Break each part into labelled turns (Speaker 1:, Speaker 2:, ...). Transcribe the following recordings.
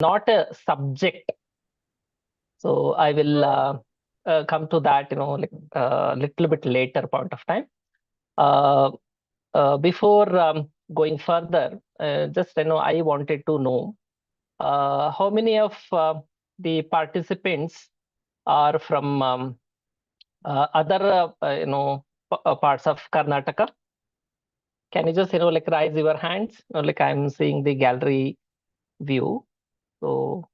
Speaker 1: not a subject. So I will come to that, like little bit later point of time. Before going further, just I wanted to know how many of the participants are from other parts of Karnataka. Can you just like raise your hands? Like I'm seeing the gallery view. So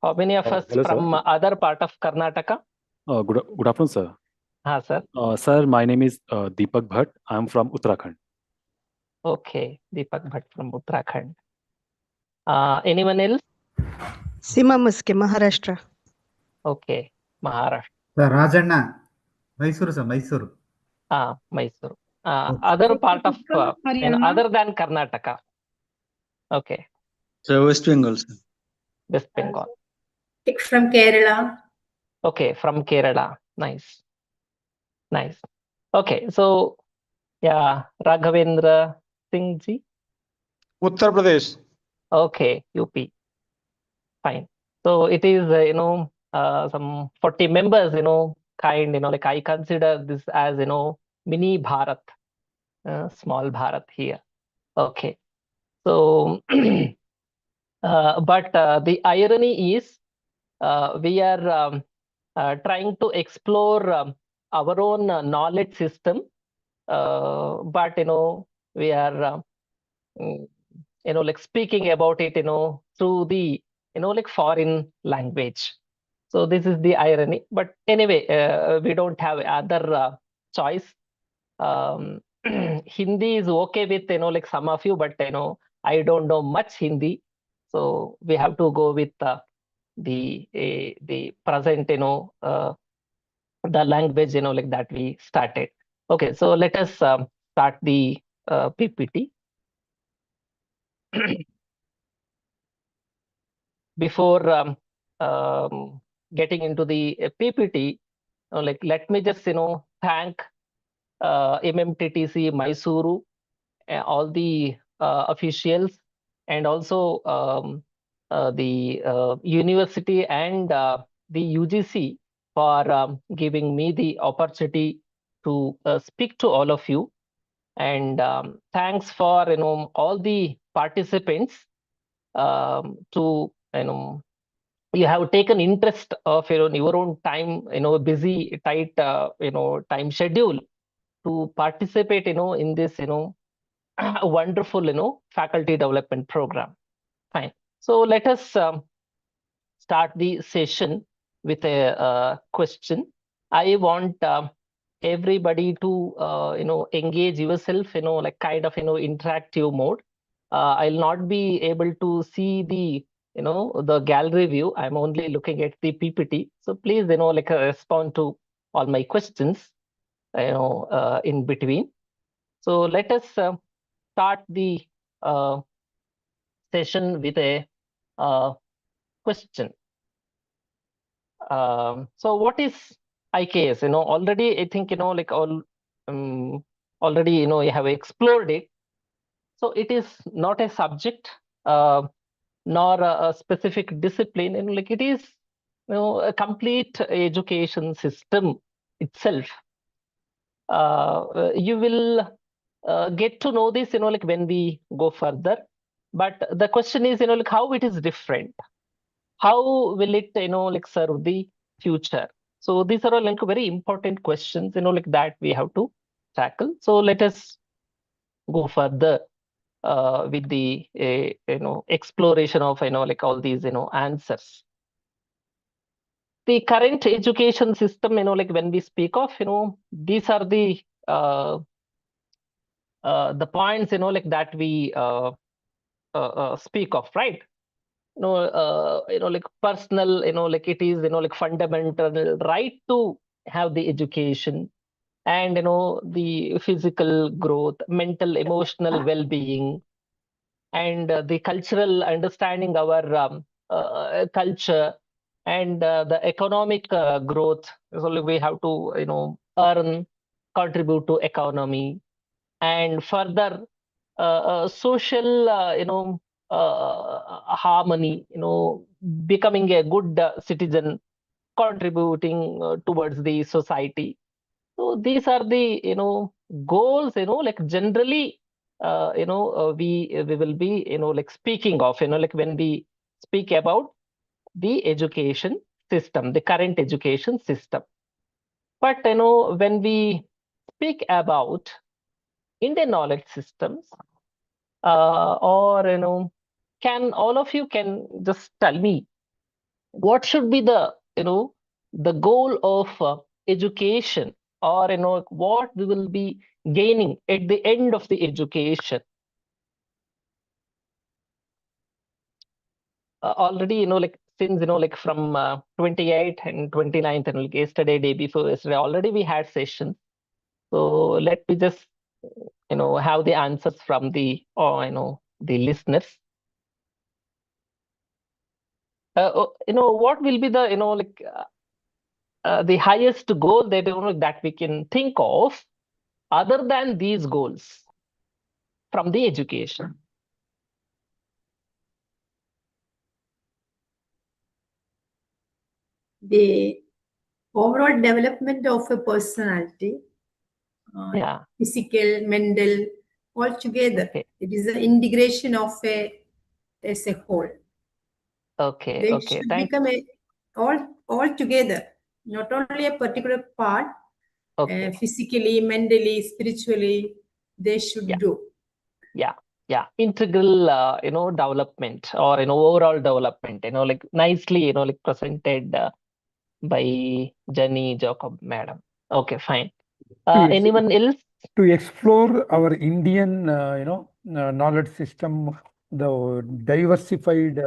Speaker 1: how many of us
Speaker 2: Hello,
Speaker 1: from
Speaker 2: sir.
Speaker 1: other part of Karnataka?
Speaker 2: Good afternoon, sir.
Speaker 1: Sir.
Speaker 2: Sir, my name is Deepak Bhatt. I'm from Uttarakhand.
Speaker 1: Okay, Deepak Bhatt from Uttarakhand. Anyone else?
Speaker 3: Sima Muske, Maharashtra.
Speaker 1: Okay, Maharashtra.
Speaker 4: Sir, Rajanna, Mysuru, sir, Mysuru.
Speaker 1: Mysuru.
Speaker 4: Okay.
Speaker 1: Other part of, other than Karnataka. Okay.
Speaker 5: So West Bengal, sir.
Speaker 1: West Bengal.
Speaker 6: From Kerala.
Speaker 1: Okay, from Kerala. Nice. Nice. Okay, so yeah, Raghavendra Singh ji.
Speaker 5: Uttar Pradesh.
Speaker 1: Okay, UP. Fine. So it is, some 40 members, kind, like I consider this as, mini Bharat, small Bharat here. Okay. So, but the irony is we are trying to explore our own knowledge system, but, we are, like speaking about it, through the, like foreign language. So this is the irony. But anyway, we don't have other choice. Hindi is okay with, like some of you, but, I don't know much Hindi. So we have to go with the present, the language, like that we started. Okay, so let us start the PPT. Before getting into the PPT, like let me just thank MMTTC Mysuru, all the officials, and also the university and the UGC for giving me the opportunity to speak to all of you. And thanks for all the participants to you have taken interest of your own time, busy tight time schedule to participate in this wonderful faculty development program. Fine. So let us start the session with a question. I want everybody to engage yourself, like kind of interactive mode. I'll not be able to see the the gallery view. I'm only looking at the PPT. So please like respond to all my questions in between. So let us start the session with a question. So what is IKS? Already I think like all already you have explored it. So it is not a subject nor a specific discipline, and like it is a complete education system itself. You will get to know this like when we go further, but the question is like how it is different, how will it like serve the future. So these are all like very important questions like that we have to tackle. So let us go further with the exploration of like all these answers. The current education system, like when we speak of these are the points like that we speak of, right? Like personal, like it is like fundamental right to have the education, and the physical growth, mental emotional well-being, and the cultural understanding our culture, and the economic growth. So we have to earn, contribute to economy, and further social, harmony, becoming a good citizen, contributing towards the society. So these are the, goals, like generally, we will be, like speaking of, like when we speak about the education system, the current education system. But, when we speak about Indian knowledge systems, or, can all of you can just tell me what should be the, the goal of education, or, what we will be gaining at the end of the education? Already, like since, like from 28th and 29th, and like yesterday, day before yesterday, already we had sessions. So let me just, have the answers from the, or, the listeners. What will be the, like the highest goal that, that we can think of other than these goals from the education?
Speaker 6: The overall development of a personality,
Speaker 1: Yeah.
Speaker 6: physical, mental, all together.
Speaker 1: Okay.
Speaker 6: It is the integration of as a whole.
Speaker 1: Okay.
Speaker 6: They
Speaker 1: Okay.
Speaker 6: should
Speaker 1: Thanks.
Speaker 6: become all together, not only a particular part.
Speaker 1: Okay.
Speaker 6: Physically, mentally, spiritually, they should
Speaker 1: Yeah.
Speaker 6: do.
Speaker 1: Yeah. Integral, development, or, overall development, like nicely, like presented by Jenny Jacob, madam. Okay, fine.
Speaker 7: Yes.
Speaker 1: Anyone else?
Speaker 7: To explore our Indian, knowledge system, the diversified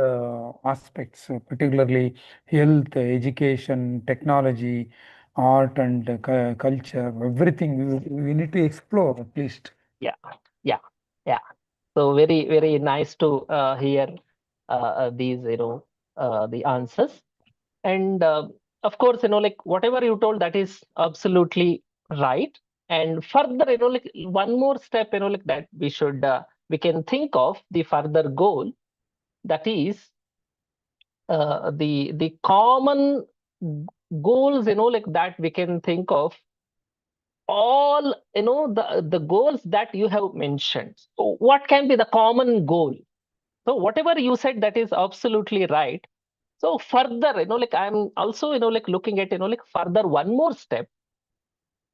Speaker 7: aspects, particularly health, education, technology, art, and culture, everything we need to explore at least.
Speaker 1: Yeah. So very, very nice to hear these, the answers. And of course, like whatever you told, that is absolutely right. And further, like one more step, like that we can think of the further goal, that is the common goals, like that we can think of all, the goals that you have mentioned. So what can be the common goal? So whatever you said, that is absolutely right. So further, like I'm also, like looking at, like further one more step,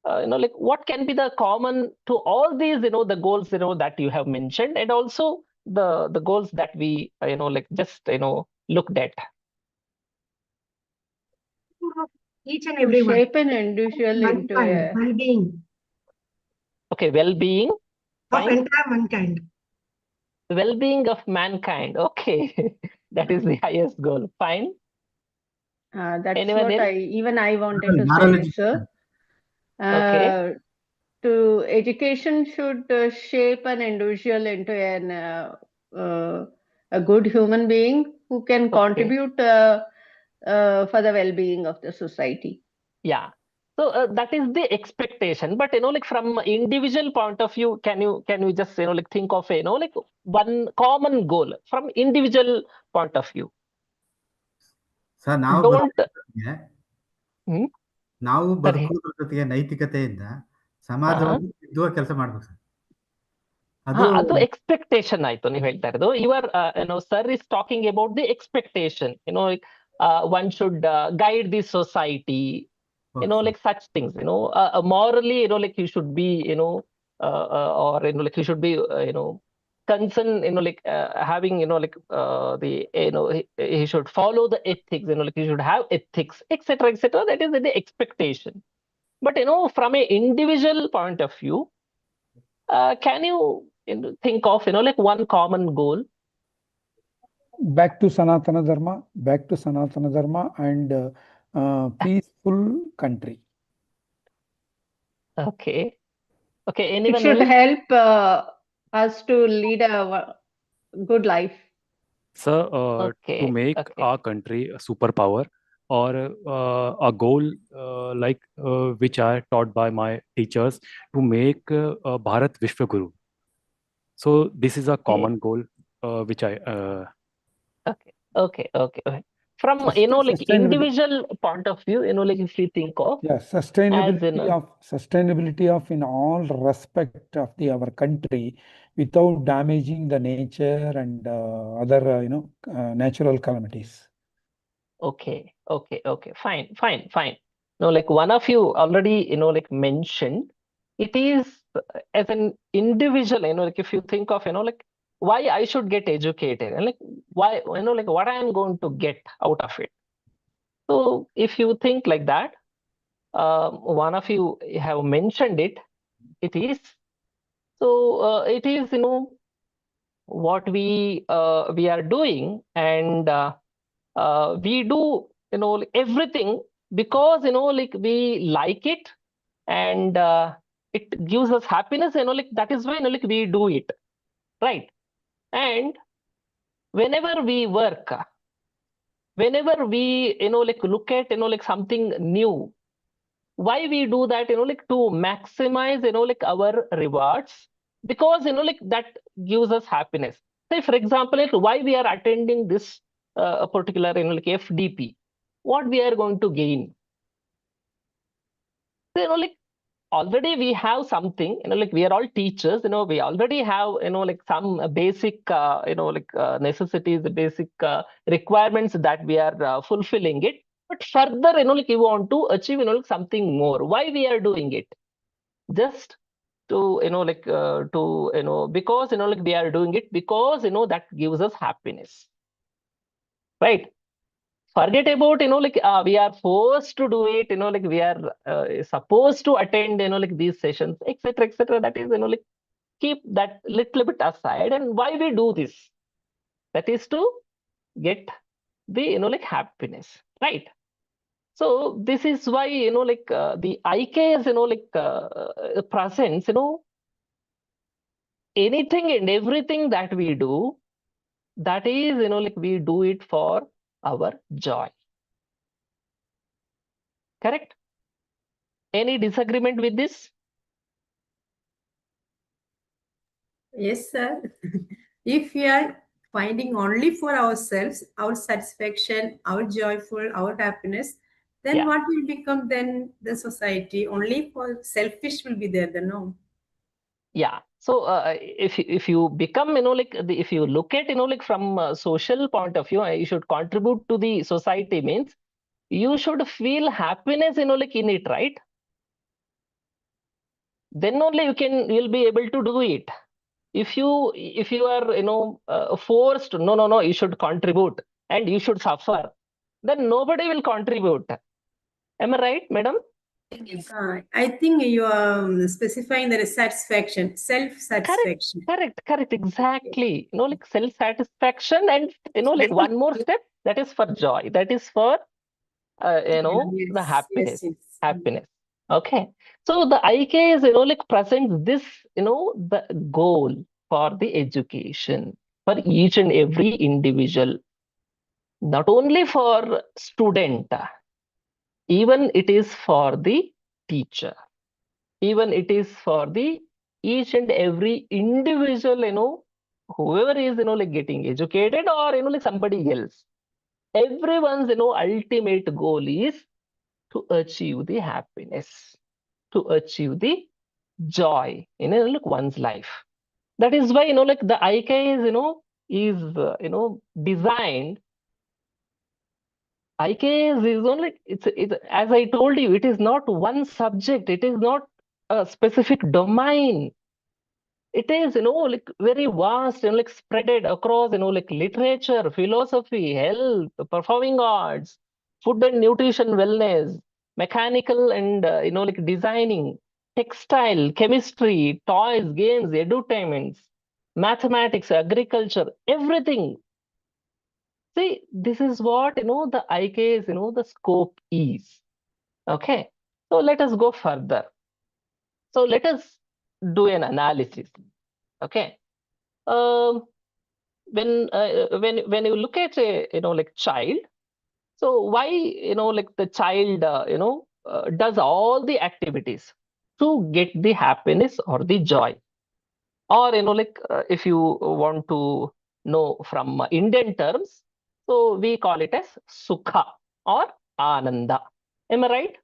Speaker 1: like what can be the common to all these, the goals, that you have mentioned, and also the goals that we, like just, looked at.
Speaker 8: Each and
Speaker 9: To
Speaker 8: everyone.
Speaker 9: shape an individual into
Speaker 8: Mankind,
Speaker 9: a
Speaker 8: well-being
Speaker 1: Okay, well-being,
Speaker 8: of
Speaker 1: fine.
Speaker 8: entire mankind.
Speaker 1: Well-being of mankind. Okay, that is the highest goal. Fine.
Speaker 9: that's
Speaker 1: Anyone
Speaker 9: what
Speaker 1: else?
Speaker 9: I wanted to
Speaker 4: Moral
Speaker 9: say, sir.
Speaker 1: Okay.
Speaker 9: To education should shape an individual into a good human being who can
Speaker 1: Okay.
Speaker 9: contribute for the well-being of the society.
Speaker 1: Yeah. So that is the expectation, but like from individual point of view, can you just like think of like one common goal from individual point of view?
Speaker 4: Sir ನಾವು
Speaker 1: Don't.
Speaker 4: ನಾವು
Speaker 1: Sorry.
Speaker 4: ಬದುಕುವುದ್ರ ಜೊತೆಗೆ ನೈತಿಕತೆಯಿಂದ ಸಮಾಜವನ್ನು ತಿದ್ದುವ ಕೆಲಸ ಮಾಡ್ಬೇಕು sir.
Speaker 1: ಅದು expectation ಆಯ್ತು ನೀವು ಹೇಳ್ತಾ ಇರೋದು. Your sir is talking about the expectation, one should guide the society, like such things, morally, like you should be, or like you should be, concerned, like having, like the, he should follow the ethics, like you should have ethics, etc., etc. That is the expectation. But from a individual point of view, can you, think of, like one common goal?
Speaker 7: Back to Sanatana Dharma and peaceful country.
Speaker 1: Okay.
Speaker 9: It
Speaker 1: Anyone
Speaker 9: should
Speaker 1: else?
Speaker 9: help us to lead a good life.
Speaker 2: Sir,
Speaker 1: Okay.
Speaker 2: to make
Speaker 1: Okay.
Speaker 2: our country a superpower, or a goal like which I taught by my teachers, to make Bharat Vishwa Guru. So this is a common goal, which I
Speaker 1: Okay. From like
Speaker 7: Sustainability.
Speaker 1: individual point of view, like if you think of
Speaker 7: Yeah,
Speaker 1: as in
Speaker 7: sustainability of in all respect of our country without damaging the nature and other natural calamities.
Speaker 1: okay, fine. No, like one of you already like mentioned, it is as an individual, like if you think of like why I should get educated and like why like what I am going to get out of it. So if you think like that, one of you have mentioned it. It is it is what we are doing, and we do everything because like we like it, and it gives us happiness. Like that is why like we do it, right? And whenever we work, whenever we like look at like something new, why we do that like to maximize like our rewards, because like that gives us happiness. Say for example, like why we are attending this particular like FDP, what we are going to gain. So, like already we have something, like we are all teachers, we already have like some basic necessities, basic requirements that we are fulfilling it. But further like we want to achieve like something more. Why we are doing it? Just to like to because like we are doing it because that gives us happiness, right? Forget about like we are forced to do it, like we are supposed to attend like these sessions, etc. That is like keep that little bit aside. And why we do this? That is to get the like happiness, right? So this is why like the IK is like presents anything and everything that we do, that is like we do it for our joy. Correct? Any disagreement with this?
Speaker 6: Yes, sir. If we are finding only for ourselves, our satisfaction, our joyful, our happiness, then
Speaker 1: Yeah.
Speaker 6: what will become then the society? Only for selfish will be there, then no.
Speaker 1: Yeah. So if you become like if you look at like from a social point of view, you should contribute to the society, means you should feel happiness like in it, right? Then only you'll be able to do it. If you are forced, no, you should contribute and you should suffer, then nobody will contribute. Am I right, madam?
Speaker 6: I think you are specifying the satisfaction, self-satisfaction.
Speaker 1: Correct, exactly. Like self-satisfaction, and like one more step, that is for joy, that is for
Speaker 6: Yes,
Speaker 1: the happiness.
Speaker 6: yes.
Speaker 1: Happiness. Okay. So the IK is like presents this the goal for the education for each and every individual, not only for student, even it is for the teacher, even it is for the each and every individual, whoever is like getting educated, or like somebody else. Everyone's ultimate goal is to achieve the happiness, to achieve the joy in like one's life. That is why like the IK is designed. IK is only it's as I told you, it is not one subject, it is not a specific domain. It is like very vast and like spreaded across like literature, philosophy, health, performing arts, food and nutrition, wellness, mechanical and like designing, textile, chemistry, toys, games, edutainments, mathematics, agriculture, everything. See, this is what the IK is, the scope is. Okay. So let us go further. So let us do an analysis. Okay. When you look at a like child, so why like the child does all the activities to get the happiness or the joy? Or, if you want to know from Indian terms, so we call it as Sukha or Ananda. Am I right?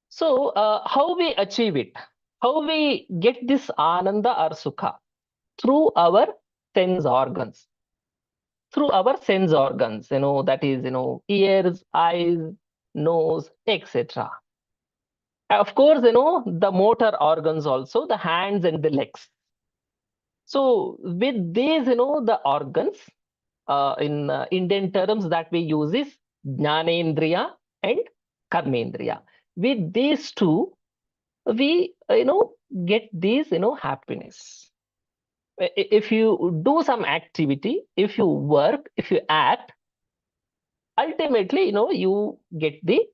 Speaker 1: So, how we achieve it? How we get this Ananda or Sukha? Through our sense organs. Through our sense organs, that is, ears, eyes, nose, etc. Of course, the motor organs also, the hands and the legs. So with these, the organs, in Indian terms that we use is Jnanendriya and Karmendriya. With these two, we, get these, happiness. If you do some activity, if you work, if you act, ultimately, you get the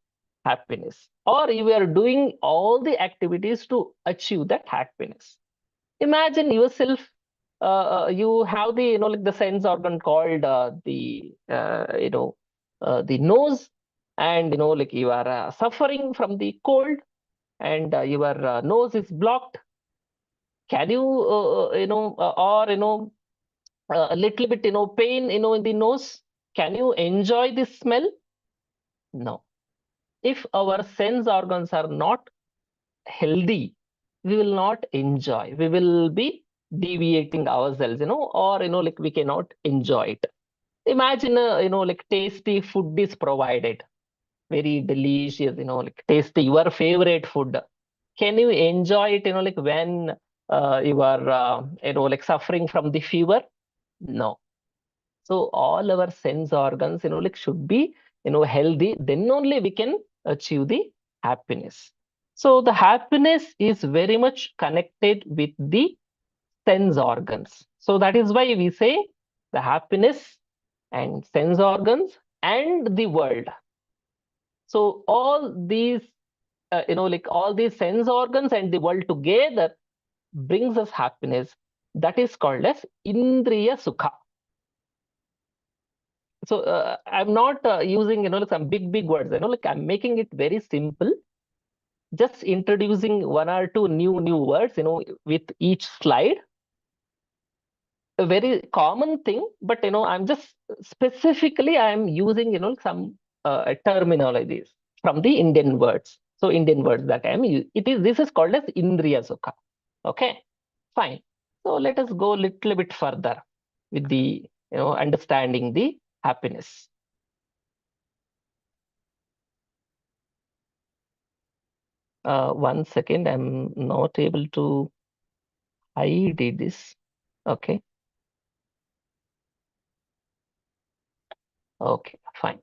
Speaker 1: happiness. Or you are doing all the activities to achieve that happiness. Imagine yourself, you have the, like the sense organ called the nose, and, like you are suffering from the cold, and your nose is blocked. Can you, or, a little bit, pain, in the nose? Can you enjoy this smell? No. If our sense organs are not healthy, we will not enjoy. We will be deviating ourselves, or, like we cannot enjoy it. Imagine, like tasty food is provided, very delicious, like tasty, your favorite food. Can you enjoy it, like when you are, like suffering from the fever? No. So all our sense organs, like should be, healthy. Then only we can achieve the happiness. So the happiness is very much connected with the sense organs. So that is why we say the happiness and sense organs and the world. So all these, like all these sense organs and the world together brings us happiness. That is called as Indriya Sukha. So I'm not using, like some big words, like I'm making it very simple. Just introducing one or two new words, with each slide. A very common thing, but, I'm just specifically, I'm using, some terminologies from the Indian words. So Indian words that I'm using, this is called as Indriya Sukha. Okay, fine. So let us go a little bit further with the, understanding the happiness. One second, I'm not able to hide this. Okay. Okay, fine.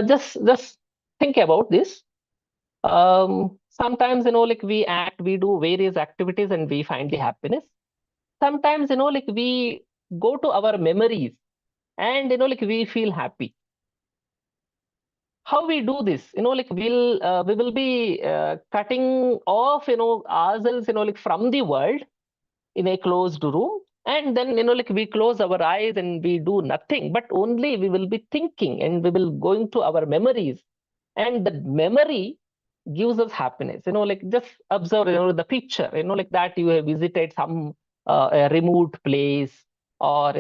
Speaker 1: Just think about this. Sometimes, like we do various activities and we find the happiness. Sometimes, like we go to our memories and, like we feel happy. How we do this? Like we will be cutting off, ourselves, like from the world in a closed room, and then, like we close our eyes and we do nothing, but only we will be thinking and we will going to our memories, and the memory gives us happiness. Like just observe, the picture, like that you have visited some a remote place, or,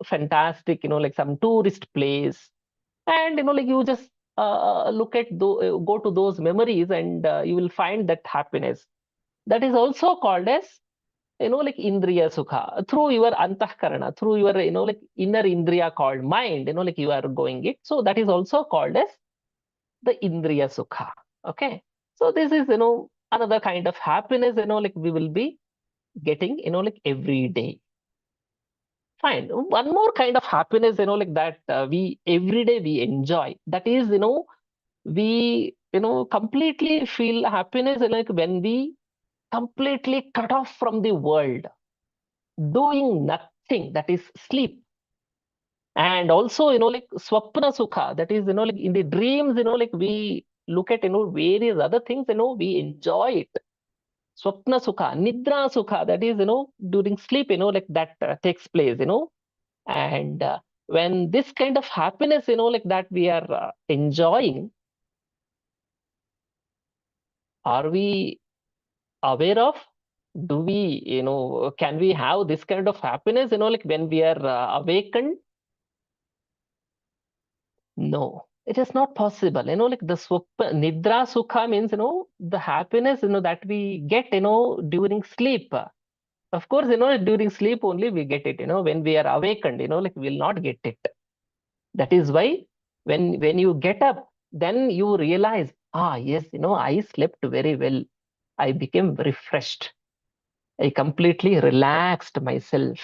Speaker 1: fantastic, like some tourist place, and, like you just look at go to those memories, and you will find that happiness. That is also called as, like Indriya Sukha, through your Antahkarana, through your, like inner Indriya called mind, like you are going it. So that is also called as the Indriya Sukha. Okay. So this is, another kind of happiness, like we will be getting, like every day. Fine. One more kind of happiness, like that we every day we enjoy. That is, we, completely feel happiness, like when we completely cut off from the world, doing nothing, that is sleep. And also, like swapna sukha, that is, like in the dreams, like we look at, various other things, we enjoy it. Swapna sukha, nidra sukha, that is, during sleep, like that takes place, and when this kind of happiness, like that we are enjoying, are we aware of? Do we, can we have this kind of happiness, like when we are awakened? No, it is not possible. Like the nidra sukha means, the happiness, that we get, during sleep. Of course, during sleep only we get it, when we are awakened, like we will not get it. That is why when you get up, then you realize, yes, I slept very well. I became refreshed. I completely relaxed myself.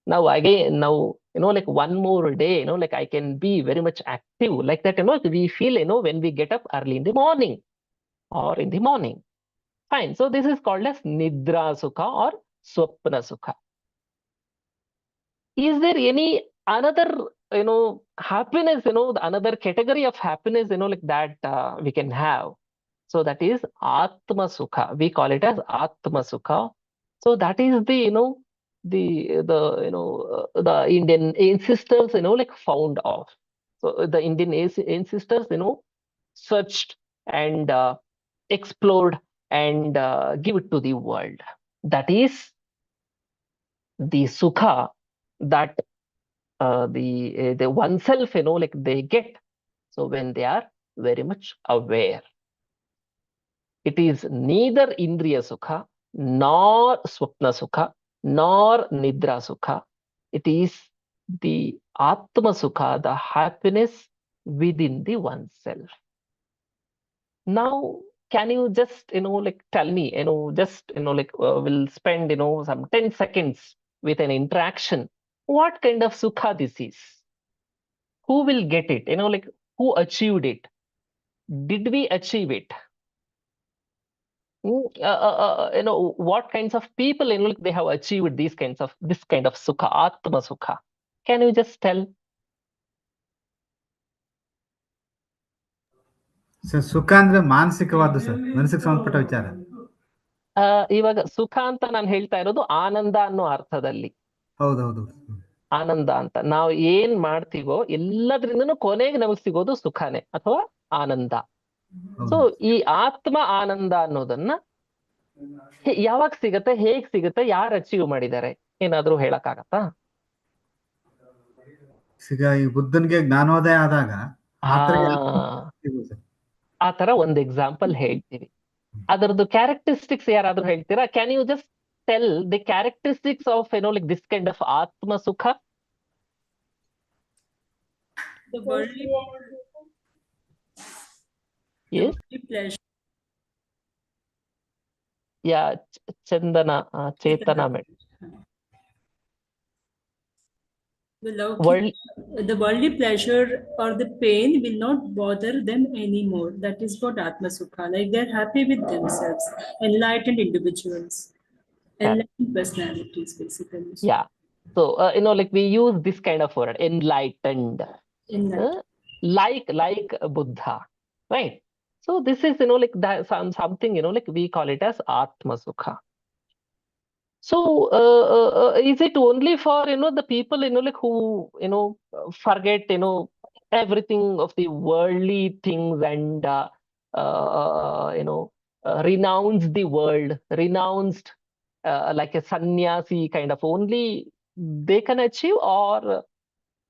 Speaker 1: Now again, like one more day, like I can be very much active like that, we feel, when we get up early in the morning or in the morning. Fine. So this is called as nidra sukha or swapna sukha. Is there any another, happiness, another category of happiness, like that we can have? So that is atma sukha. We call it as atma sukha. So that is the, the Indian ancestors, like found of. So the Indian ancestors, searched and explored and give it to the world. That is the sukha that the oneself, like they get. So when they are very much aware, it is neither indriya sukha, nor swapna sukha, nor nidra sukha. It is the atma sukha, the happiness within the oneself. Now, can you just, like tell me, just, like we'll spend, some 10 seconds with an interaction. What kind of sukha this is? Who will get it? Like who achieved it? Did we achieve it? What kinds of people, like they have achieved this kind of sukha, atma sukha? Can you just tell?
Speaker 4: Sir ಸುಖ ಅಂದ್ರೆ ಮಾನಸಿಕವಾದ sir, ಮನಸ್ಸಿಗೆ ಸಂಬಂಧಪಟ್ಟ ವಿಚಾರ.
Speaker 1: ಇವಾಗ ಸುಖ ಅಂತ ನಾನು ಹೇಳ್ತಾ ಇರೋದು ಆನಂದ ಅನ್ನೋ ಅರ್ಥದಲ್ಲಿ.
Speaker 4: ಹೌದೌದು.
Speaker 1: ಆನಂದ ಅಂತ ನಾವು ಏನ್ ಮಾಡ್ತೀವೋ ಎಲ್ಲದ್ರಿಂದನೂ ಕೊನೆಗೆ ನಮಗೆ ಸಿಗೋದು ಸುಖನೇ ಅಥವಾ ಆನಂದ. ಸೊ ಈ ಆತ್ಮ ಆನಂದ ಅನ್ನೋದನ್ನ ಯಾವಾಗ ಸಿಗತ್ತೆ, ಹೇಗ್ ಸಿಗತ್ತೆ, ಯಾರು ಅಚೀವ್ ಮಾಡಿದ್ದಾರೆ, ಏನಾದ್ರೂ ಹೇಳಕ್ಕಾಗತ್ತಾ?
Speaker 4: ಈಗ ಈ ಬುದ್ಧನ್ಗೆ ಜ್ಞಾನೋದಯ ಆದಾಗ
Speaker 1: ಆ ತರ ಒಂದ್ ಎಕ್ಸಾಂಪಲ್ ಹೇಳ್ತೀವಿ. ಅದರದ್ದು ಕ್ಯಾರೆಕ್ಟರಿಸ್ಟಿಕ್ಸ್ ಯಾರಾದ್ರೂ ಹೇಳ್ತೀರಾ? Can you just tell the characteristics of like this kind of atma sukha?
Speaker 6: The worldly,
Speaker 1: Yes.
Speaker 6: pleasure.
Speaker 1: Yeah, Chandana, Chetana madam.
Speaker 6: The worldly pleasure or the pain will not bother them anymore. That is what Atma Sukha. Like they're happy with themselves, enlightened individuals, enlightened personalities, basically.
Speaker 1: Yeah. So like we use this kind of word, enlightened. Like Buddha, right? So this is like that something like we call it as Atma Sukha. So is it only for the people like who forget everything of the worldly things and renounce the world, renounced like a sannyasi kind of, only they can achieve, or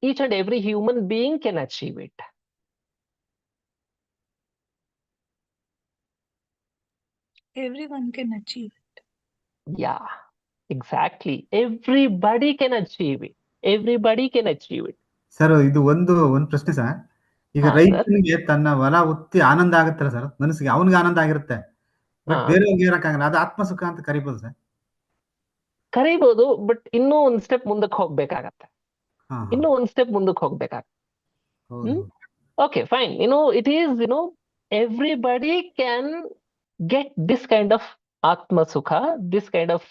Speaker 1: each and every human being can achieve it?
Speaker 8: Everyone can achieve it.
Speaker 1: Yeah, exactly. Everybody can achieve it. Everybody can achieve it.
Speaker 4: Sir ಇದು ಒಂದು ಪ್ರಶ್ನೆ sir. ಈಗ ರೈತನಿಗೆ ತನ್ನ ಹೊಲ ಉತ್ತಿ ಆನಂದ ಆಗುತ್ತಲ್ಲ sir, ಮನಸ್ಸಿಗೆ ಅವನಿಗೆ ಆನಂದ ಆಗಿರುತ್ತೆ, ಬಟ್ ಬೇರೆಯವ್ರಿಗೆ ಇರಕ್ಕಾಗಲ್ಲ. ಅದು ಆತ್ಮ ಸುಖ ಅಂತ ಕರಿಬಹುದು ಸರ್?
Speaker 1: ಕರಿಬಹುದು, ಬಟ್ ಇನ್ನೂ ಒಂದ್ ಸ್ಟೆಪ್ ಮುಂದಕ್ಕೆ ಹೋಗ್ಬೇಕಾಗತ್ತೆ. Okay, fine. It is, everybody can get this kind of atma sukha, this kind of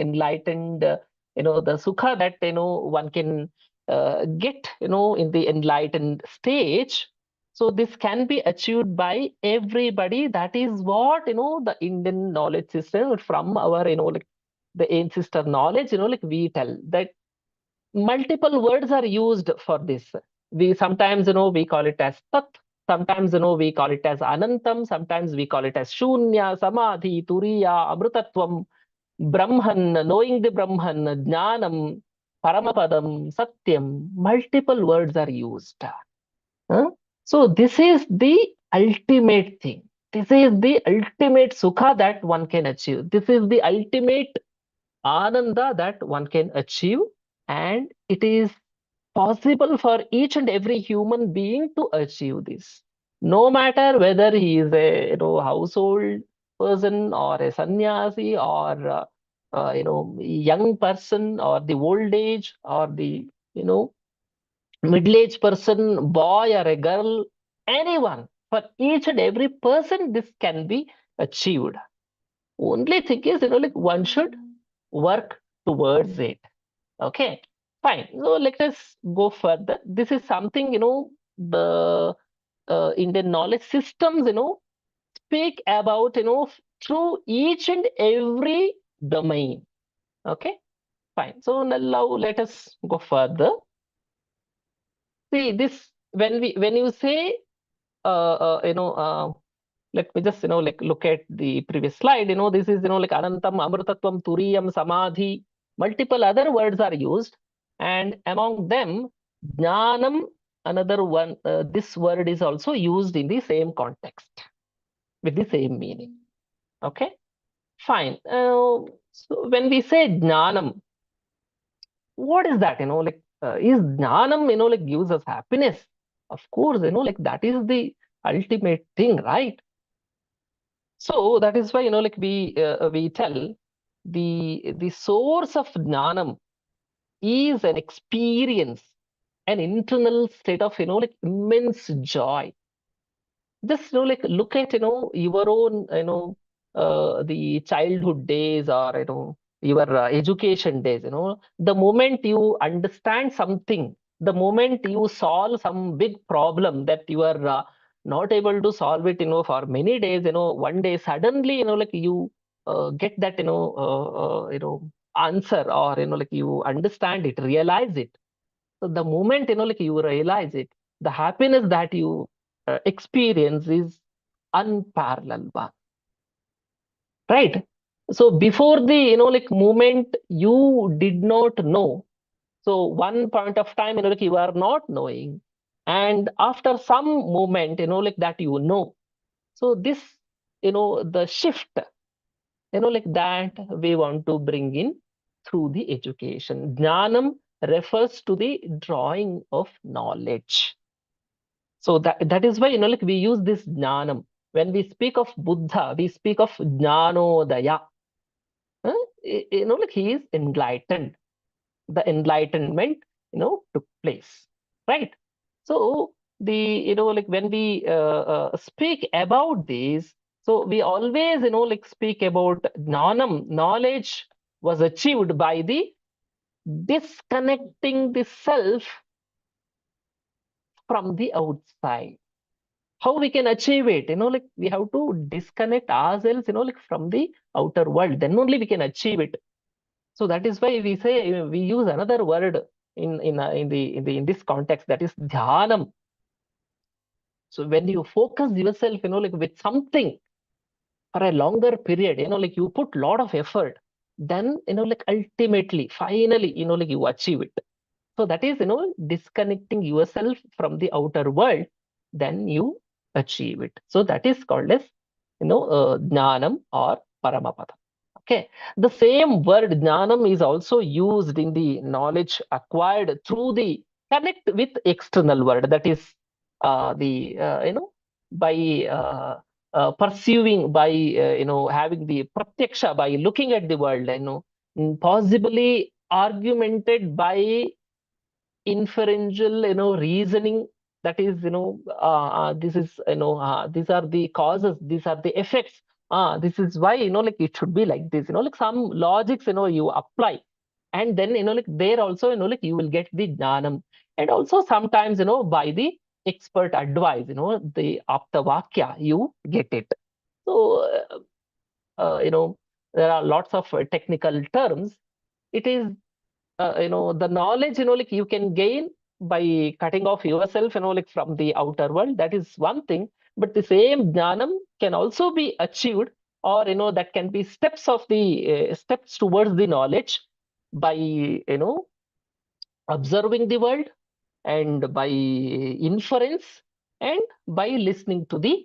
Speaker 1: enlightened, the sukha that one can get in the enlightened stage. So this can be achieved by everybody. That is what the Indian knowledge system, from our like the ancestor knowledge, like we tell that multiple words are used for this. We sometimes we call it as tat, Sometimes, we call it as Anantam, sometimes we call it as Shunya, Samadhi, Turiya, Amrutatvam, Brahman, knowing the Brahman, Jnanam, Paramapadam, Satyam. Multiple words are used. So this is the ultimate thing. This is the ultimate sukha that one can achieve. This is the ultimate ananda that one can achieve, and it is possible for each and every human being to achieve this, no matter whether he is a household person or a sannyasi or young person or the old age or the middle-aged person, boy or a girl, anyone. For each and every person, this can be achieved. Only thing is, one should work towards it. Okay, fine. So let us go further. This is something, the Indian knowledge systems, speak about, through each and every domain. Okay, fine. So now let us go further. See this, when you say, let me just, look at the previous slide. This is, Anantam, Amrutatvam, Turiyam, Samadhi. Multiple other words are used, and among them, Jnanam, another one. This word is also used in the same context with the same meaning. Okay, fine. So when we say Jnanam, what is that? Is Jnanam, gives us happiness? Of course, that is the ultimate thing, right? So that is why, we tell the source of Jnanam is an experience, an internal state of, immense joy. Just, look at, your own, the childhood days or, your education days, the moment you understand something, the moment you solve some big problem that you are not able to solve it, for many days, one day suddenly, you get that, answer, or, you understand it, realize it. So the moment, you realize it, the happiness that you experience is unparalleled one. Right? So before the, moment you did not know. So one point of time, you are not knowing. And after some moment, that you know. So this, the shift, that we want to bring in through the education. Jnanam refers to the drawing of knowledge. So that is why, we use this jnanam. When we speak of Buddha, we speak of jnanodaya. He is enlightened. The enlightenment, took place, right? So the, when we speak about this, so we always, speak about jnanam. Knowledge was achieved by the disconnecting the self from the outside. How we can achieve it? We have to disconnect ourselves, from the outer world. Then only we can achieve it. So that is why we say, we use another word in this context, that is dhyanam. So when you focus yourself, with something for a longer period, you put a lot of effort, then, ultimately, finally, you achieve it. So that is, disconnecting yourself from the outer world, then you achieve it. So that is called as, jnanam or paramapada. Okay. The same word jnanam is also used in the knowledge acquired through the connect with external world. That is by pursuing, by, having the pratyaksha, by looking at the world, possibly argumented by inferential, reasoning. That is, this is, these are the causes, these are the effects. This is why, it should be like this, some logics, you apply. And then, there also, you will get the jnanam. And also sometimes, by the expert advice, the aptavakya, you get it. So, there are lots of technical terms. It is, the knowledge, you can gain by cutting off yourself, like from the outer world. That is one thing. But the same jnanam can also be achieved, or that can be steps of the steps towards the knowledge by observing the world, and by inference, and by listening to the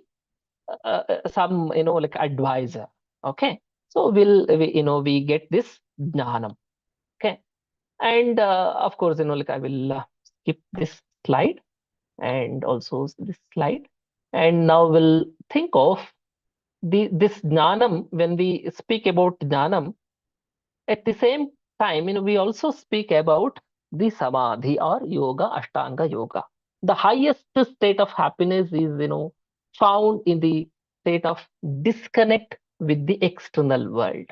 Speaker 1: some like advisor. Okay, so we get this jnanam. Okay, and of course like I will skip this slide and also this slide, and now we'll think of this jnanam. When we speak about jnanam, at the same time we also speak about the samadhi or yoga, ashtanga yoga. The highest state of happiness is found in the state of disconnect with the external world.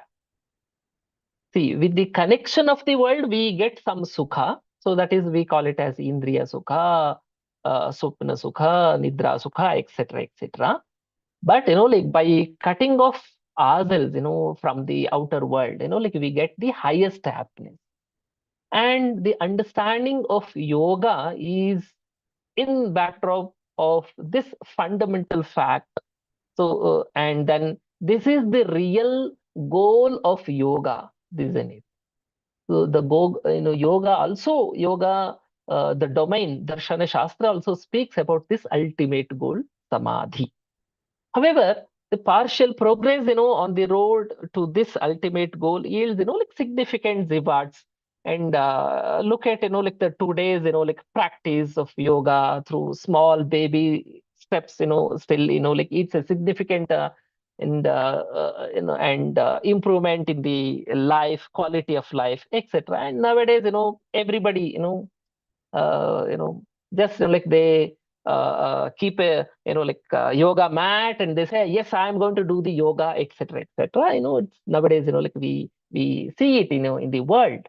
Speaker 1: See, with the connection of the world, we get some sukha. So that is, we call it as indriya sukha, supna sukha, nidra sukha, etc., etc. But like by cutting off ourselves, from the outer world, like we get the highest happiness. And the understanding of yoga is in backdrop of this fundamental fact. So, and then this is the real goal of yoga, isn't it? So the yoga also, the domain, Darshana Shastra also speaks about this ultimate goal, samadhi. However, the partial progress, on the road to this ultimate goal yields, like significant rewards. And look at, like the today's, like practice of yoga through small baby steps, still, like it's a significant and improvement in the life, quality of life, etc. And nowadays, everybody, just like they keep a like yoga mat, and they say, yes, I am going to do the yoga, etc., etc. It's nowadays, like we see it, in the world.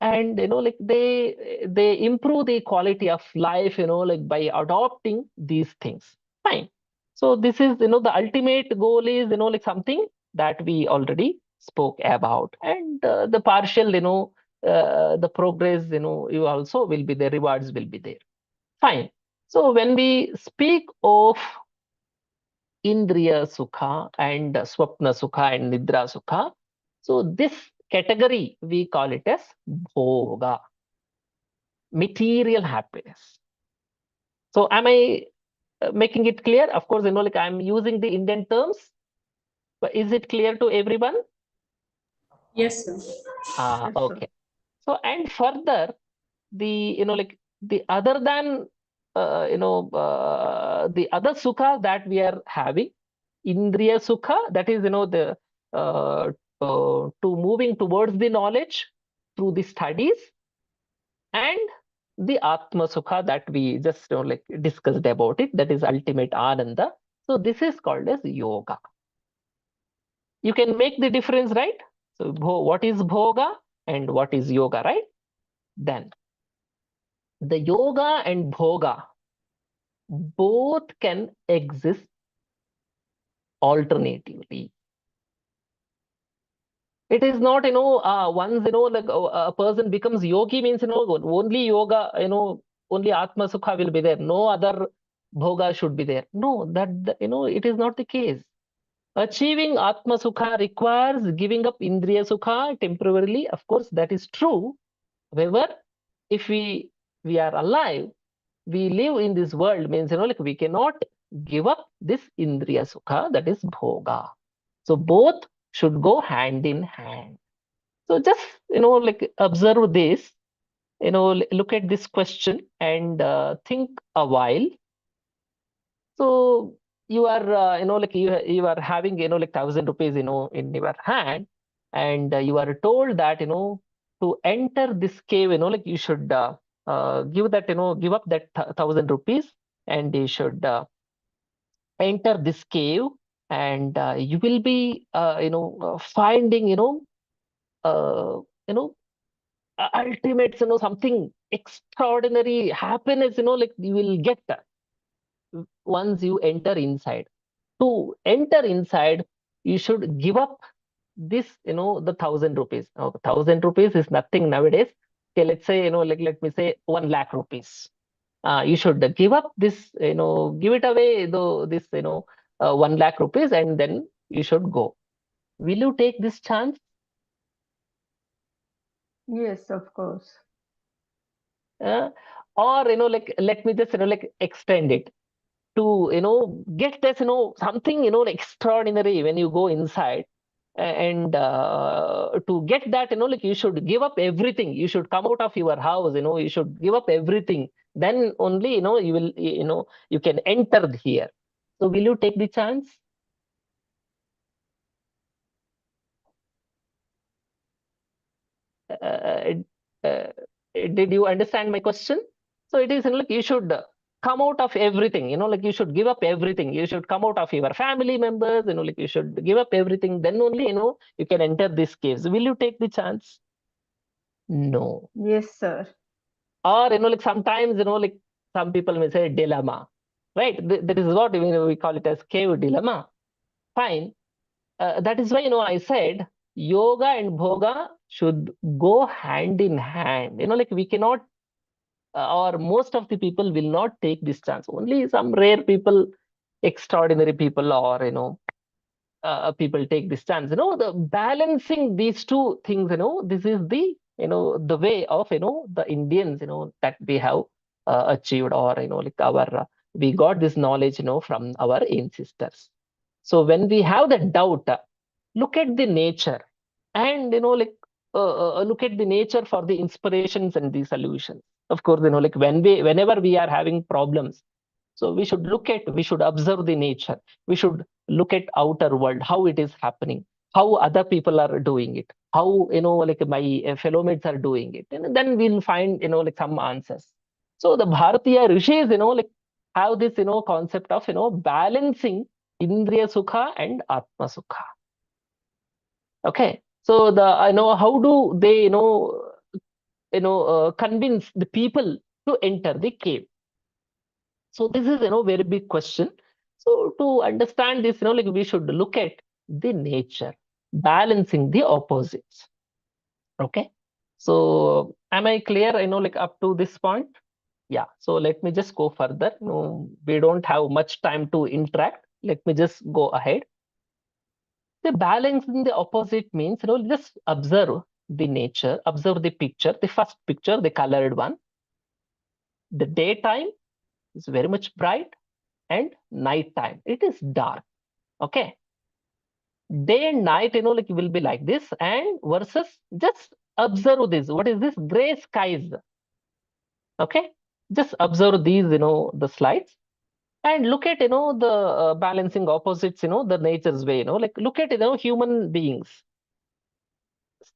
Speaker 1: And like they improve the quality of life, like by adopting these things. Fine. So this is, the ultimate goal is, like something that we already spoke about. And the partial, the progress, you also will be there, rewards will be there. Fine. So when we speak of indriya sukha and swapna sukha and nidra sukha, so this category we call it as bhoga, material happiness. So am I making it clear? Of course, like I'm using the Indian terms, but is it clear to everyone?
Speaker 6: Yes, sir.
Speaker 9: Yes, sir.
Speaker 1: Okay. So, and further, the like the other than the other sukha that we are having, indriya sukha, that is the to moving towards the knowledge through the studies, and the atma sukha that we just like discussed about it, that is ultimate ananda. So this is called as yoga. You can make the difference, right? So what is bhoga and what is yoga, right? Then the yoga and bhoga both can exist alternatively. It is not, once, like a person becomes yogi means, only yoga, only Atma Sukha will be there. No other bhoga should be there. No, it is not the case. Achieving Atma Sukha requires giving up Indriya Sukha temporarily. Of course, that is true. However, if we are alive, we live in this world, means, like we cannot give up this Indriya Sukha, that is bhoga. So both should go hand in hand. So just, like observe this, look at this question and think a while. So you are, like you are having, like 1,000 rupees, in your hand, and you are told that, to enter this cave, like you should give that, give up that 1,000 rupees, and you should enter this cave, and you will be, finding, uh, you know, ultimate, something extraordinary happiness, like you will get once you enter inside. To enter inside, you should give up this, the 1,000 rupees. Now, 1,000 rupees is nothing nowadays. okay, let's say, like, let me say 1 lakh rupees. You should give up this, give it away, though, this, 1 lakh rupees, and then you should go. Will you take this chance?
Speaker 9: Yes, of course.
Speaker 1: Or, like, let me just, like, extend it to, get this, something, like, extraordinary when you go inside. And to get that, like, you should give up everything. You should come out of your house, you should give up everything. Then only, you will, you can enter here. So will you take the chance? Uh, uh, did you understand my question? So it is, like, you should come out of everything, like, you should give up everything. You should come out of your family members, like, you should give up everything. Then only, you can enter this caves. Will you take the chance? No.
Speaker 9: Yes, sir.
Speaker 1: Or, like, sometimes, like, some people may say dilemma, right? That is what we call it as cave dilemma. Fine. That is why, I said yoga and bhoga should go hand in hand. Like, we cannot, or most of the people will not take this chance. Only some rare people, extraordinary people, or, people take this chance. The balancing these two things, this is the, the way of, the Indians, that we have achieved, or, like, our, we got this knowledge, from our ancestors. So when we have the doubt, look at the nature, and, like, look at the nature for the inspirations and the solutions. Of course, like, whenever we are having problems, so we should we should observe the nature. We should look at outer world, how it is happening, how other people are doing it, how, like, my fellow mates are doing it, and then we'll find, like, some answers. So the Bharatiya rishis, like, have this, concept of, balancing Indriya Sukha and Atma Sukha. Okay. So how do they, convince the people to enter the cave? So this is, very big question. So to understand this, like, we should look at the nature, balancing the opposites. Okay. So am I clear, like, up to this point? Yeah. So let me just go further. We don't have much time to interact. Let me just go ahead. The balancing the opposite means, just observe the nature, observe the picture, the first picture, the colored one. The daytime is very much bright, and nighttime, it is dark. Okay. Day and night, like, will be like this, and versus, just observe this. What is this? Gray skies. Okay. Just observe these, the slides, and look at, the balancing opposites, the nature's way, like, look at, human beings.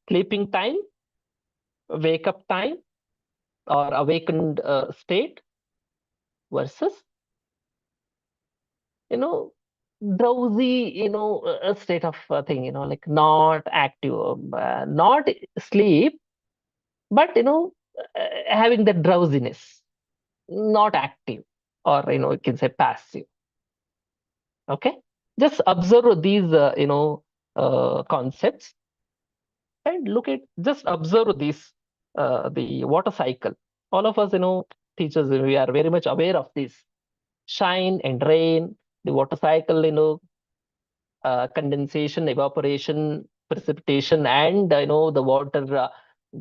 Speaker 1: Sleeping time, wake up time, or awakened state, versus, drowsy, state of thing, like, not active, not sleep, but, having the drowsiness, not active, or, you can say passive. Okay. Just observe these, concepts, and look at, just observe this, the water cycle. All of us, teachers, we are very much aware of this. Shine and rain, the water cycle, condensation, evaporation, precipitation, and, the water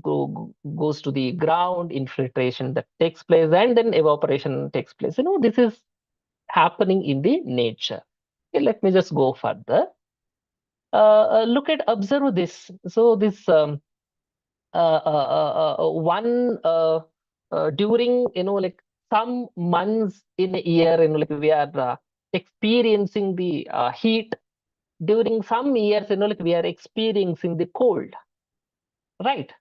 Speaker 1: goes to the ground, infiltration that takes place, and then evaporation takes place. This is happening in the nature. Okay, let me just go further. Look at, observe this. So this one during, like, some months in a year, like, we are experiencing the heat. During some years, like, we are experiencing the cold, right?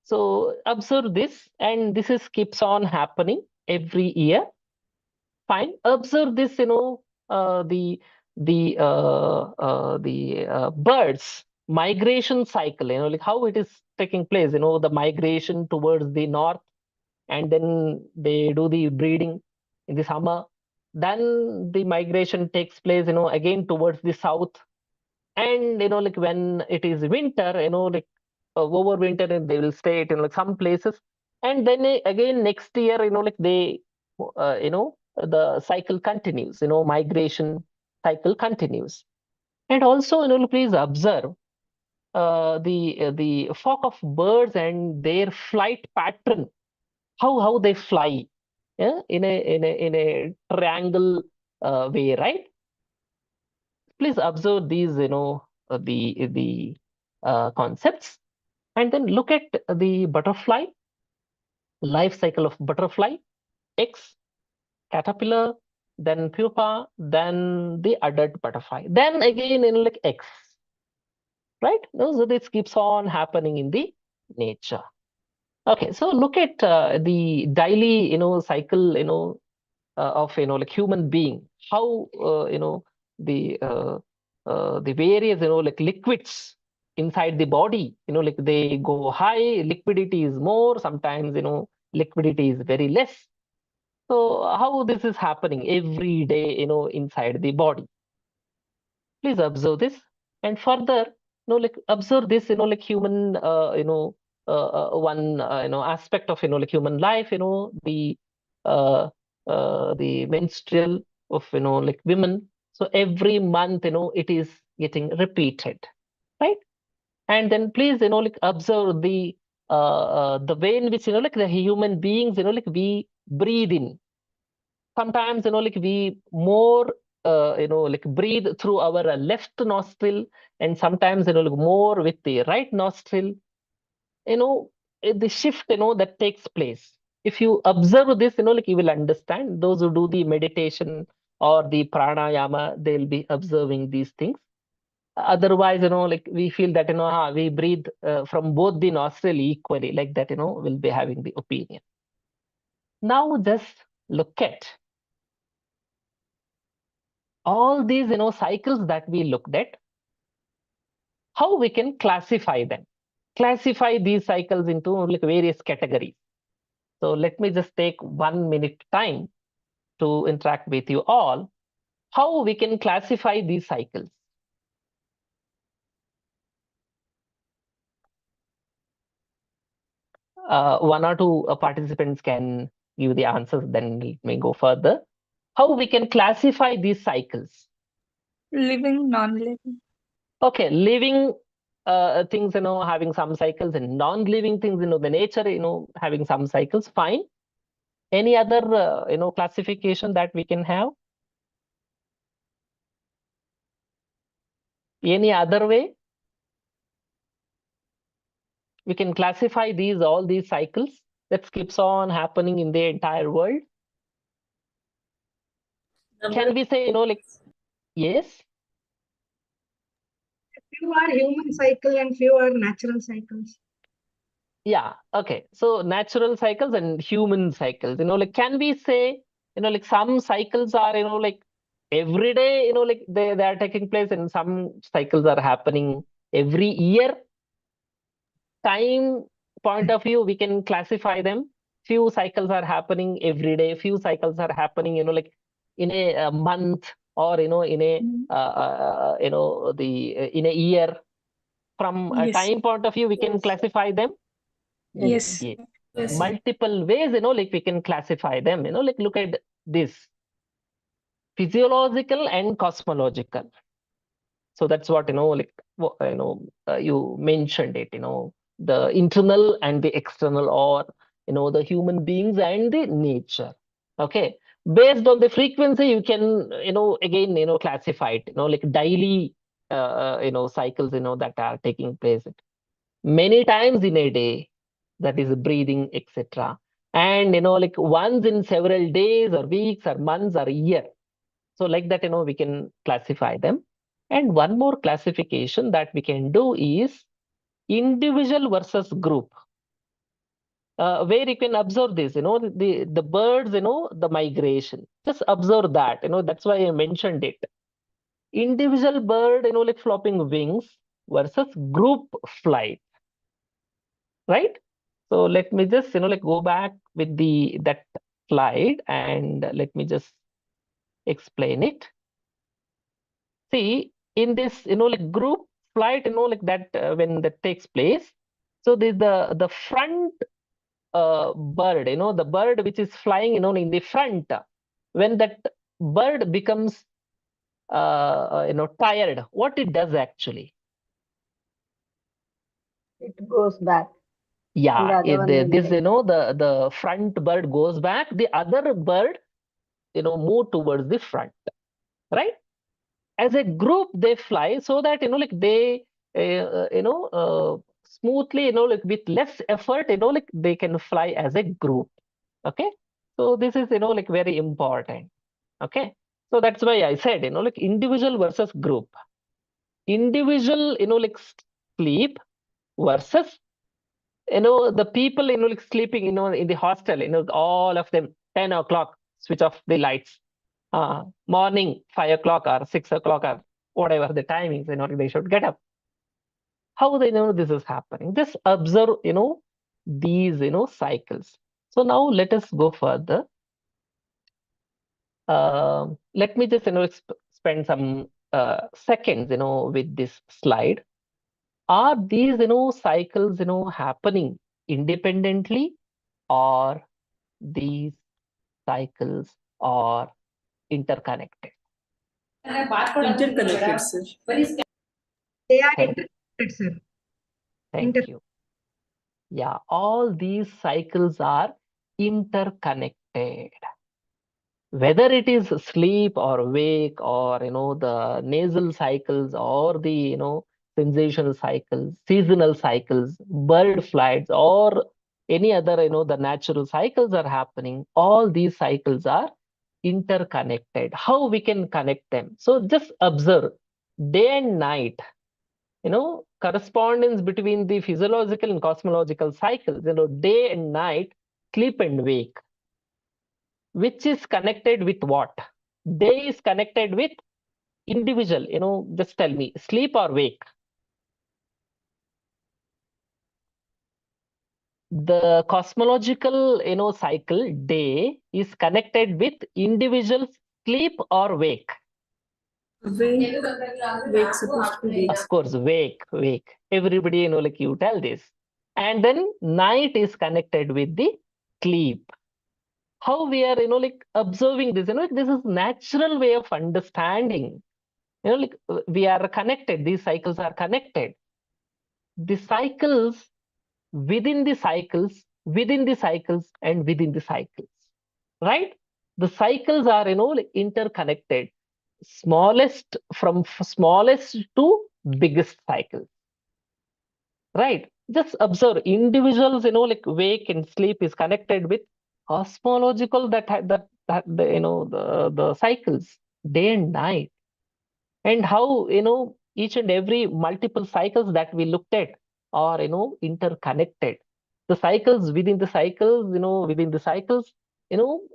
Speaker 1: So observe this, and this is keeps on happening every year. Fine. Observe this, the birds migration cycle, like, how it is taking place, the migration towards the north, and then they do the breeding in the summer. Then the migration takes place, again towards the south. And, like, when it is winter, like, overwinter and they will stay at, like some places. And then again next year, like they, the cycle continues, migration cycle continues. And also, please observe the flock of birds and their flight pattern, how they fly, yeah, in a triangle way, right? Please observe these, the concepts, and then look at the butterfly, life cycle of butterfly, X, caterpillar, then pupa, then the adult butterfly, then again like X, right? So this keeps on happening in the nature. Okay, so look at the daily, cycle, of, like human being, how, the various, like liquids inside the body, like they go high, liquidity is more, sometimes, liquidity is very less. So how this is happening every day, inside the body. Please observe this. And further, like observe this, like human, one, aspect of, like human life, the menstrual of, like women. So every month, it is getting repeated, right? And then please, like observe the way in which, like the human beings, like we breathe in. Sometimes, like we more, like breathe through our left nostril, and sometimes, like more with the right nostril. The shift, that takes place. If you observe this, like you will understand. Those who do the meditation or the pranayama, they'll be observing these things. Otherwise, like we feel that, we breathe from both the nostril equally, like that, we'll be having the opinion. Now just look at all these, cycles that we looked at, how we can classify them. Classify these cycles into like various categories. So let me just take 1 minute time to interact with you all, how we can classify these cycles. One or two participants can give the answers, then let me go further. How we can classify these cycles?
Speaker 8: Living, non-living.
Speaker 1: Okay, living things, having some cycles, and non-living things, the nature, having some cycles, fine. Any other, classification that we can have? Any other way? We can classify all these cycles that keeps on happening in the entire world. Can we say, like, yes?
Speaker 3: Few are human cycle and few are natural cycles.
Speaker 1: Yeah, okay. So natural cycles and human cycles, like, can we say, like some cycles are, like every day, like they are taking place, and some cycles are happening every year? Time point of view, we can classify them. Few cycles are happening every day, few cycles are happening, like in a month, or, in a, in a year. From a
Speaker 8: Yes.
Speaker 1: time point of view, we can classify them.
Speaker 8: Yes.
Speaker 1: Yes. Multiple ways, like we can classify them, like look at this: physiological and cosmological. So that's what, like, you mentioned it, the internal and the external, or, the human beings and the nature. Okay. Based on the frequency, you can, again, classify it, like daily, cycles, that are taking place many times in a day, that is breathing, etc. And, like once in several days or weeks or months or year. So like that, we can classify them. And one more classification that we can do is individual versus group. Where you can observe this, the birds, the migration. Just observe that, that's why I mentioned it. Individual bird, like flopping wings versus group flight, right? So let me just, like go back with that slide, and let me just explain it. See, in this, like group flight, like that, when that takes place, So the front bird, the bird which is flying, in the front, when that bird becomes, tired, what it does actually?
Speaker 9: It goes back.
Speaker 1: Yeah,
Speaker 9: The other one will
Speaker 1: this,
Speaker 9: take.
Speaker 1: the front bird goes back, the other bird, move towards the front, right? As a group, they fly so that, like they, smoothly, like with less effort, like they can fly as a group. Okay. So this is, like very important. Okay. So that's why I said, like individual versus group. Individual, like sleep versus, the people, like sleeping, in the hostel, all of them, 10 o'clock, switch off the lights. Morning, 5 o'clock or 6 o'clock or whatever the timings, they should get up. How they know this is happening? Just observe, these, cycles. So now let us go further. Let me just, spend some seconds, with this slide. Are these, cycles, happening independently, or these cycles are interconnected?
Speaker 6: Interconnected, sir.
Speaker 3: They are
Speaker 1: Thank you.
Speaker 3: interconnected, sir.
Speaker 1: Thank you. Yeah, all these cycles are interconnected. Whether it is sleep or wake, or the nasal cycles, or the sensational cycles, seasonal cycles, bird flights, or any other, the natural cycles are happening. All these cycles are interconnected. How we can connect them? So just observe day and night, correspondence between the physiological and cosmological cycles, day and night, sleep and wake. Which is connected with what? Day is connected with individual, just tell me, sleep or wake? The cosmological, cycle, day, is connected with individual sleep or wake?
Speaker 6: Wake. Wake, supposed to be wake.
Speaker 1: Of course, wake. Everybody, like you tell this. And then night is connected with the sleep. How we are, like observing this, this is natural way of understanding. Like we are connected, these cycles are connected. The cycles within the cycles, within the cycles, and within the cycles, right? The cycles are, like interconnected. Smallest, from smallest to biggest cycles, right? Just observe individuals, like wake and sleep is connected with cosmological, that the cycles, day and night. And how, each and every multiple cycles that we looked at are, interconnected. The cycles within the cycles, within the cycles,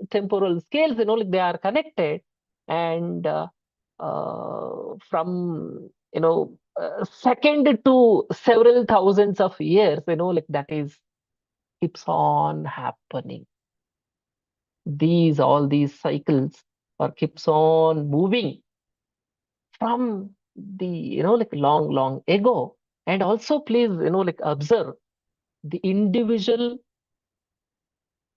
Speaker 1: temporal scales, like they are connected. And from, second to several thousands of years, like that is keeps on happening. All these cycles are keeps on moving from the, like long ago. And also please, like observe the individual,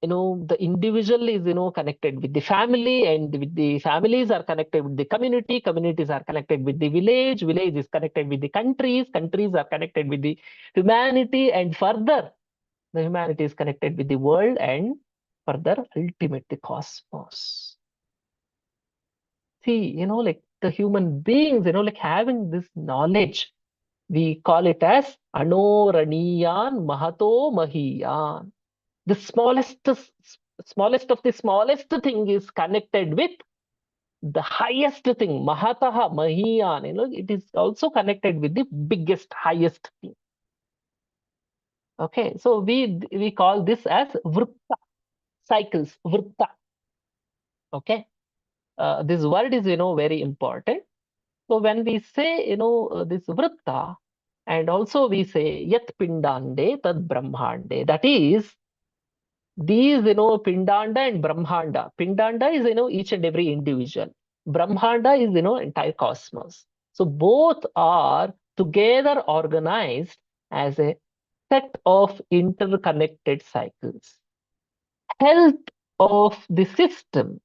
Speaker 1: the individual is, connected with the family, and with the families are connected with the community, communities are connected with the village, village is connected with the countries, countries are connected with the humanity, and further the humanity is connected with the world, and further ultimate the cosmos. See, like the human beings, like having this knowledge, we call it as Anoraniyan Mahato Mahiyan. The smallest of the smallest thing is connected with the highest thing, Mahataha Mahiyan. It is also connected with the biggest, highest thing. Okay, so we call this as Vritta, cycles, Vritta. Okay, this word is, very important. So when we say, this Vritta, and also we say Yat Pindande Tad Brahmande, that is, these, Pindanda and Brahmanda. Pindanda is, each and every individual. Brahmanda is, entire cosmos. So both are together organized as a set of interconnected cycles. Health of the system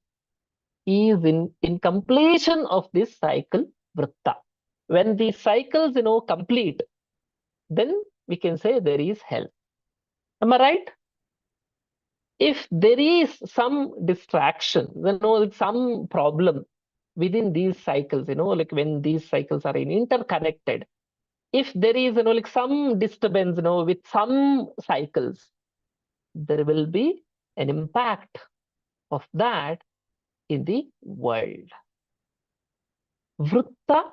Speaker 1: is in completion of this cycle, vritta. When these cycles, complete, then we can say there is health. Am I right? If there is some distraction, some problem within these cycles, like when these cycles are interconnected, if there is, like some disturbance, with some cycles, there will be an impact of that in the world. Vritta,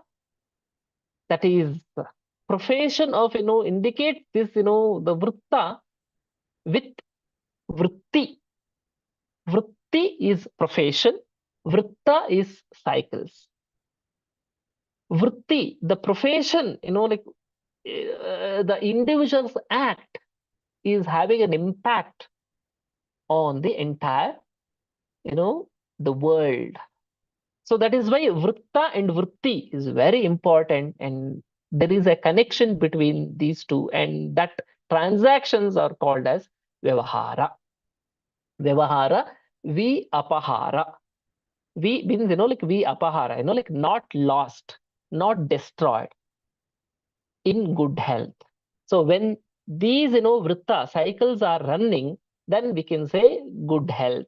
Speaker 1: that is profession of, indicate this, the vritta with vritti. Vritti is profession, vritta is cycles. Vritti, the profession, like the individual's act is having an impact on the entire, the world. So that is why vritta and vritti is very important, and there is a connection between these two, and that transactions are called as vyavahara. Vyavahara, vi apahara. We means, like vi apahara, like not lost, not destroyed, in good health. So when these, vritta cycles are running, then we can say good health.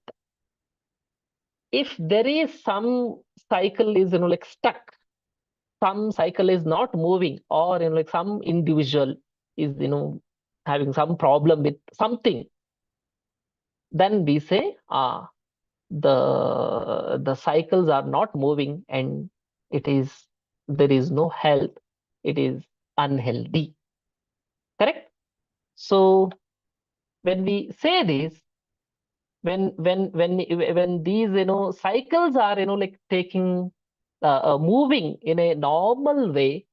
Speaker 1: If there is some cycle is, like stuck, some cycle is not moving, or, like some individual is, having some problem with something, then we say, the cycles are not moving and there is no health, it is unhealthy. Correct? So when we say this, when these, cycles are, like taking, moving in a normal way,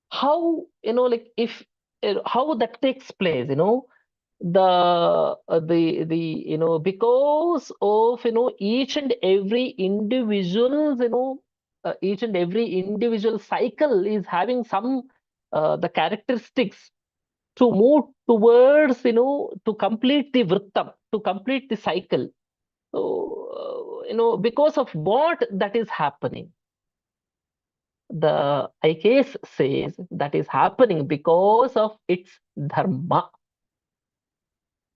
Speaker 1: how, like if, how that takes place, the because of, each and every individual's, each and every individual cycle is having some, the characteristics to move towards, to complete the vrittam, to complete the cycle. So, because of what that is happening, the IKS says that is happening because of its dharma.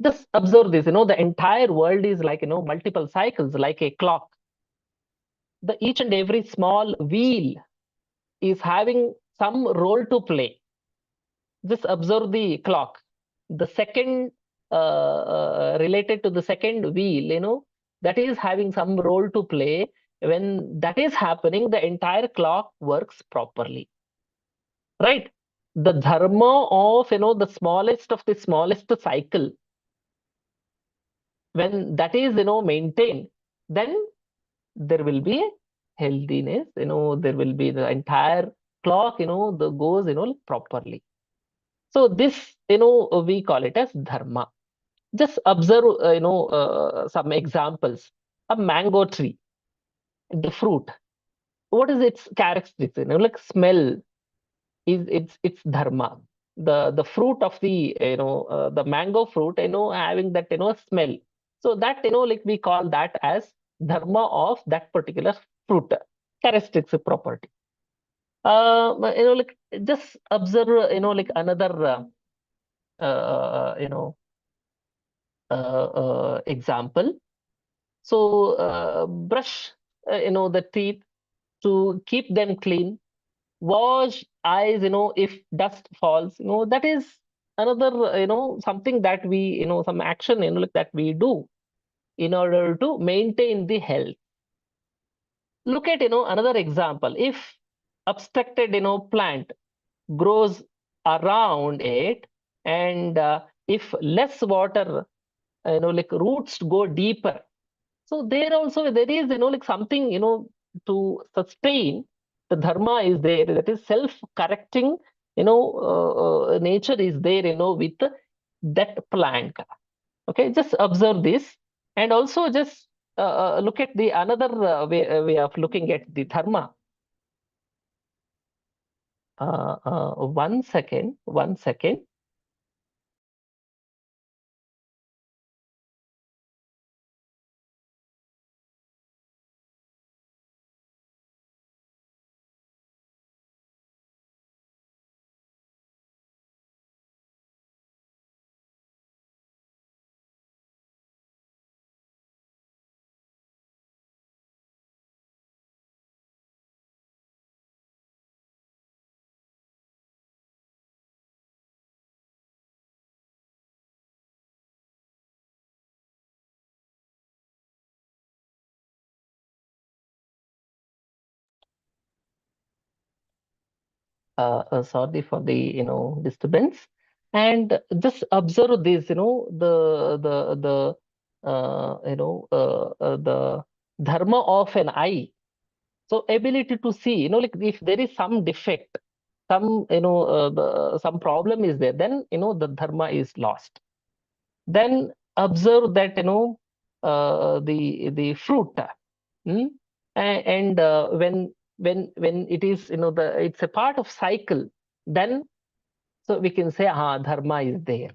Speaker 1: Just observe this, the entire world is like, multiple cycles, like a clock. Each and every small wheel is having some role to play. Just observe the clock. The second related to the second wheel, that is having some role to play. When that is happening, the entire clock works properly. Right? The dharma of, the smallest of the smallest cycle, when that is, maintained, then there will be healthiness, there will be the entire clock, the goes, properly. So this, we call it as dharma. Just observe, some examples. A mango tree, the fruit. What is its characteristics? Like smell is its dharma. The fruit of the, the mango fruit, having that, smell. So that, like we call that as dharma of that particular fruit, characteristics property. Like just observe, like another, example. So brush, the teeth to keep them clean. Wash eyes, if dust falls, that is another, something that we, some action, like that we do in order to maintain the health. Look at, another example. If obstructed, plant grows around it, and if less water, like roots go deeper. So there also, there is, like something, to sustain. The dharma is there, that is self-correcting, nature is there, with that plant. Okay, just observe this, and also just look at the another way of looking at the dharma. 1 second. Sorry for the disturbance. And just observe this, the dharma of an eye. So ability to see, like if there is some defect, some some problem is there, then the dharma is lost. Then observe that the fruit, and when it is it's a part of cycle, then so we can say dharma is there.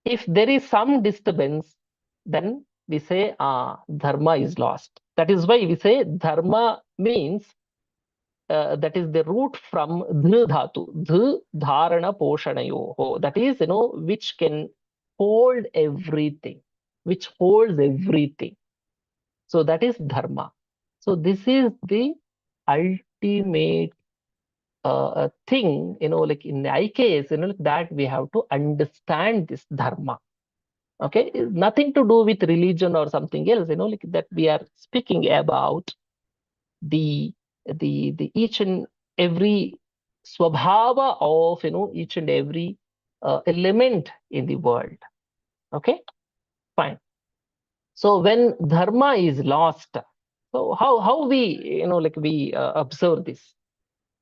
Speaker 1: If there is some disturbance, then we say dharma is lost. That is why we say dharma means that is the root from dh dhatu, dh dharana poshanayoho. That is which can hold everything, which holds everything. So that is dharma. So this is the ultimate thing, like in the IKS, like that we have to understand this dharma. Okay, it's nothing to do with religion or something else, like that we are speaking about the each and every swabhava of each and every element in the world. Okay, fine. So when dharma is lost, so how we like we observe this?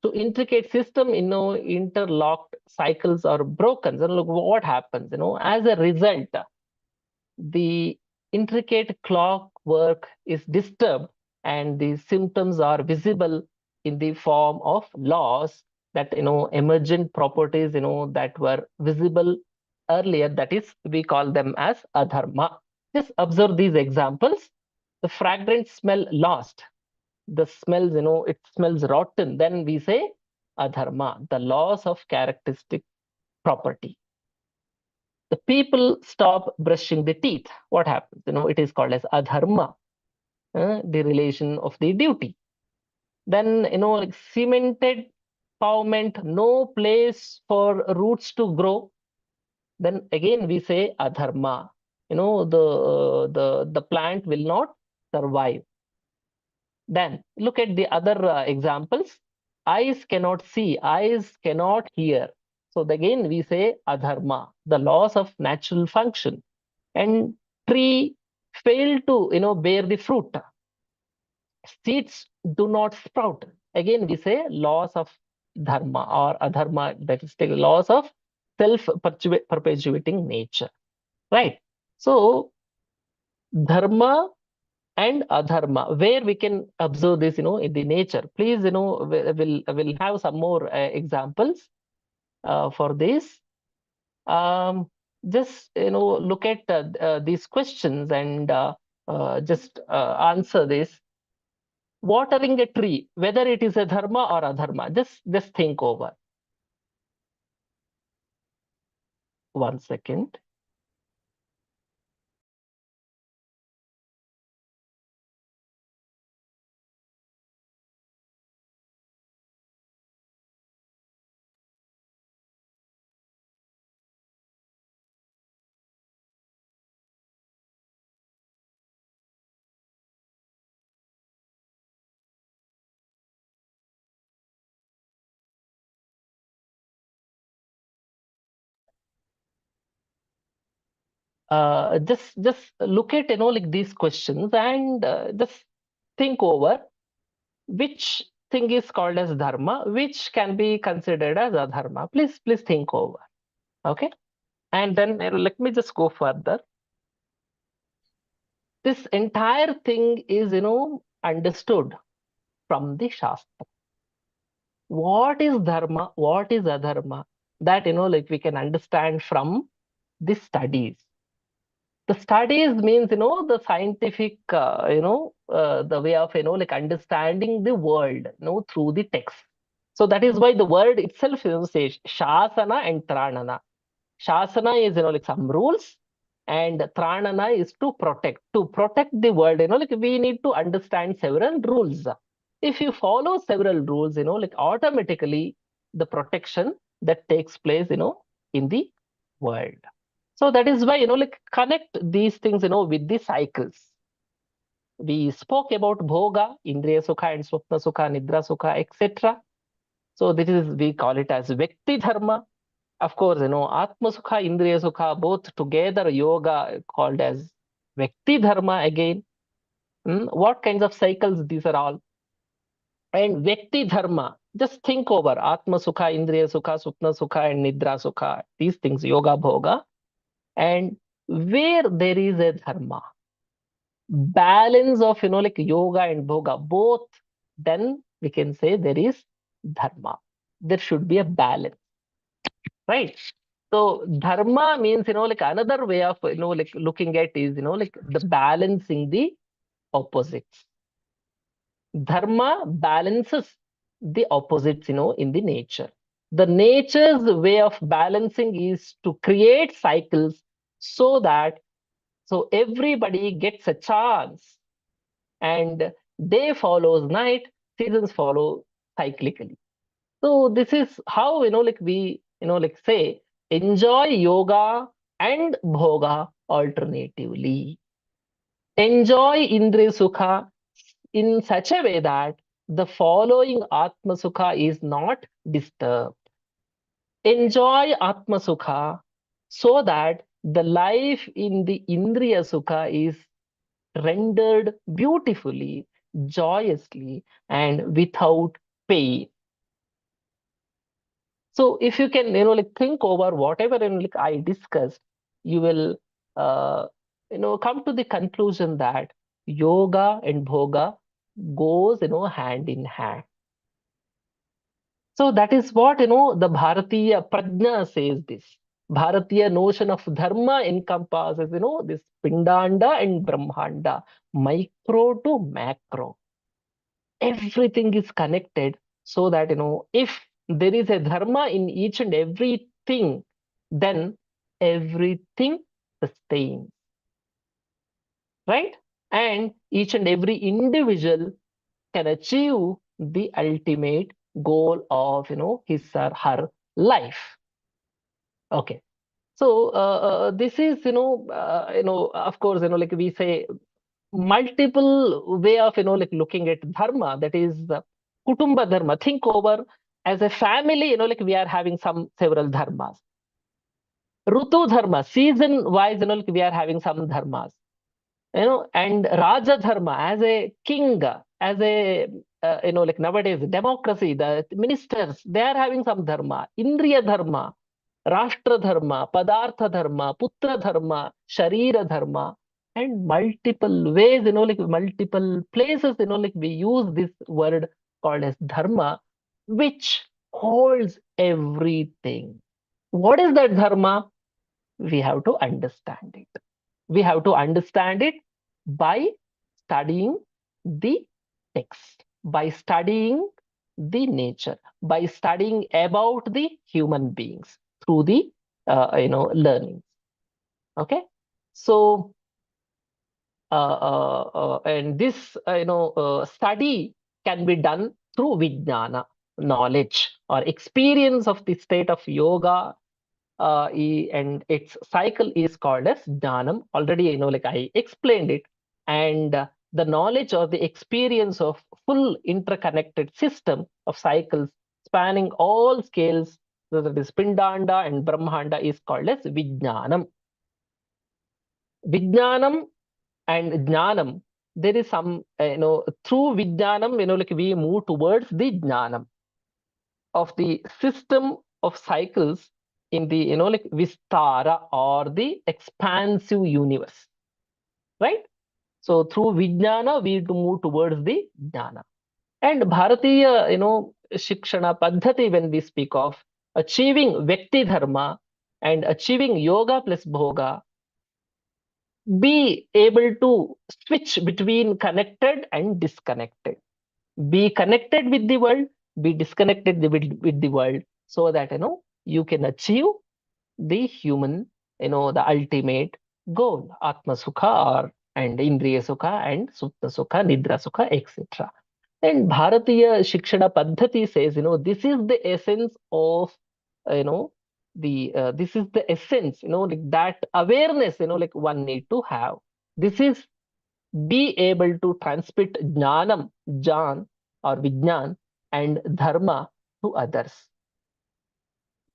Speaker 1: So intricate system, interlocked cycles are broken. So look what happens. As a result, the intricate clockwork is disturbed, and the symptoms are visible in the form of laws that emergent properties that were visible earlier. That is, we call them as adharma. Just observe these examples. The fragrant smell lost. The smells, it smells rotten. Then we say adharma, the loss of characteristic property. The people stop brushing the teeth. What happens? It is called as adharma, the relation of the duty. Then, like cemented pavement, no place for roots to grow. Then again, we say adharma. The plant will not survive. Then look at the other examples. Eyes cannot see, eyes cannot hear. So again, we say adharma, the loss of natural function. And tree fail to bear the fruit. Seeds do not sprout. Again, we say loss of dharma or adharma, that is the loss of self-perpetuating nature. Right? So dharma and adharma, where we can observe this in the nature. Please we'll have some more examples for this. Just look at these questions and just answer this. Watering a tree, whether it is a dharma or adharma, just think over. 1 second. Just look at like these questions and just think over which thing is called as dharma, which can be considered as adharma. Please think over. Okay, and then let me just go further. This entire thing is understood from the Shastra. What is dharma? What is adharma? That like we can understand from the studies. The studies means the scientific the way of like understanding the world through the text. So that is why the word itself says shasana and tranana. Shasana is like some rules, and tranana is to protect. To protect the world, like we need to understand several rules. If you follow several rules, like automatically the protection that takes place in the world. So that is why like connect these things with the cycles. We spoke about bhoga, indriya sukha and swapna sukha, nidra sukha, etc. So this is, we call it as Vyakti Dharma. Of course, Atma Sukha, Indriya Sukha, both together, yoga called as Vyakti Dharma again. What kinds of cycles these are all? And Vyakti Dharma, just think over Atma Sukha, Indriya Sukha, Supna Sukha, and Nidra Sukha, these things, Yoga Bhoga. And where there is a dharma, balance of, like yoga and bhoga, both, then we can say there is dharma. There should be a balance, right? So dharma means, like another way of, like looking at is, like the balancing the opposites. Dharma balances the opposites, in the nature. The nature's way of balancing is to create cycles so that everybody gets a chance, and day follows night, seasons follow cyclically. So this is how, like we, like say, enjoy yoga and bhoga alternatively. Enjoy Indriya Sukha in such a way that the following Atma Sukha is not disturbed. Enjoy Atma Sukha so that the life in the Indriya Sukha is rendered beautifully, joyously, and without pain. So if you can, like think over whatever, like I discussed, you will, come to the conclusion that yoga and bhoga goes, hand in hand. So that is what, the Bharatiya Prajna says this. Bharatiya notion of dharma encompasses, this Pindanda and Brahmanda, micro to macro. Everything is connected so that, if there is a dharma in each and everything, then everything sustains, right? And each and every individual can achieve the ultimate goal of, his or her life. Okay. So this is, of course, like we say, multiple way of, like looking at dharma, that is kutumba dharma. Think over, as a family, like we are having several dharmas. Rutu dharma, season wise, like we are having some dharmas, and Raja dharma, as a king, as a, like nowadays, democracy, the ministers, they are having some dharma. Indriya dharma, Rashtra dharma, Padartha dharma, Putra dharma, Sharira dharma, and multiple ways, like multiple places, like we use this word called as dharma, which holds everything. What is that dharma? We have to understand it. We have to understand it by studying the text, by studying the nature, by studying about the human beings through the, learning. Okay. So, and this, study can be done through vijnana, knowledge or experience of the state of yoga, and its cycle is called as jnanam. Already, like I explained it, and the knowledge or the experience of full interconnected system of cycles spanning all scales, whether it is Pindanda and Brahmanda, is called as vijnanam. Vijnanam and jnanam, there is some, through vijnanam, like we move towards the jnanam of the system of cycles in the, like Vistara, or the expansive universe, right? So through Vijnana, we move towards the Jnana. And Bharatiya, Shikshana Paddhati, when we speak of achieving Vyakti Dharma and achieving Yoga plus Bhoga, be able to switch between connected and disconnected. Be connected with the world, be disconnected with the world, so that, you can achieve the human, the ultimate goal, Atma Sukha, and Indriya Sukha, and Supta Sukha, Nidra Sukha, etc. And Bharatiya Shikshana Paddhati says, this is the essence of, this is the essence, like that awareness, like one need to have. This is be able to transmit jnanam, Jan or Vijnan, and dharma to others.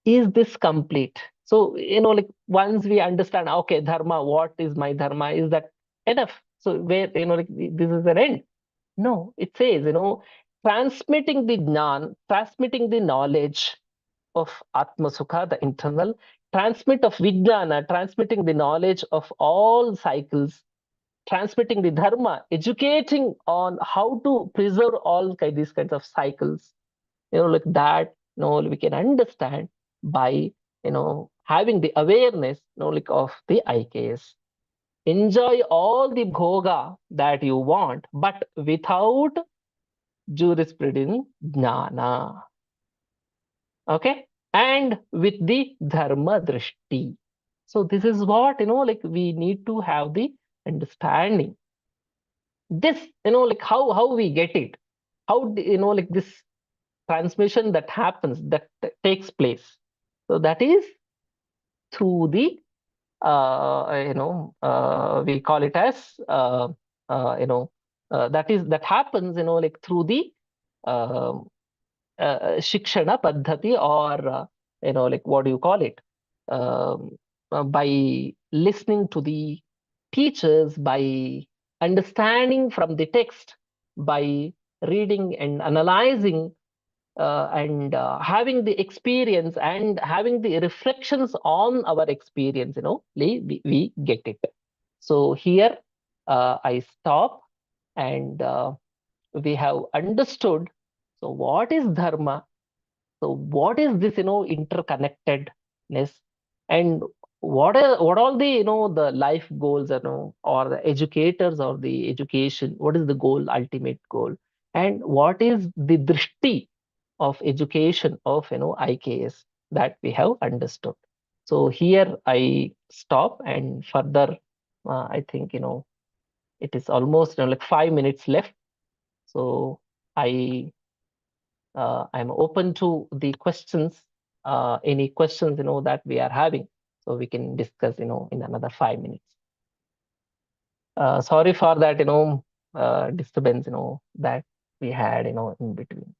Speaker 1: Is this complete? So, like once we understand, okay, dharma, what is my dharma? Is that enough? So where, like this is an end? No, it says, transmitting the jnana, transmitting the knowledge of Atma Sukha, the internal, transmit of Vijnana, transmitting the knowledge of all cycles, transmitting the dharma, educating on how to preserve all these kinds of cycles, like that, we can understand by, having the awareness, like of the IKS. Enjoy all the bhoga that you want, but without jurisprudence jnana. Okay, and with the dharma drishti. So this is what, like we need to have the understanding. This, like how we get it, how, like this transmission that happens, that takes place. So that is through the, we call it as, that happens, like through the shikshana paddhati, or, like what do you call it? By listening to the teachers, by understanding from the text, by reading and analyzing, and having the experience and having the reflections on our experience, we get it. So here I stop, and we have understood. So what is dharma? So what is this, interconnectedness, and what all the, the life goals, or the educators or the education, what is the goal, ultimate goal, and what is the drishti of education of, IKS, that we have understood. So here I stop, and further, I think, it is almost, like 5 minutes left. So I'm open to the questions, any questions, that we are having, so we can discuss, in another 5 minutes. Sorry for that, disturbance, that we had, in between.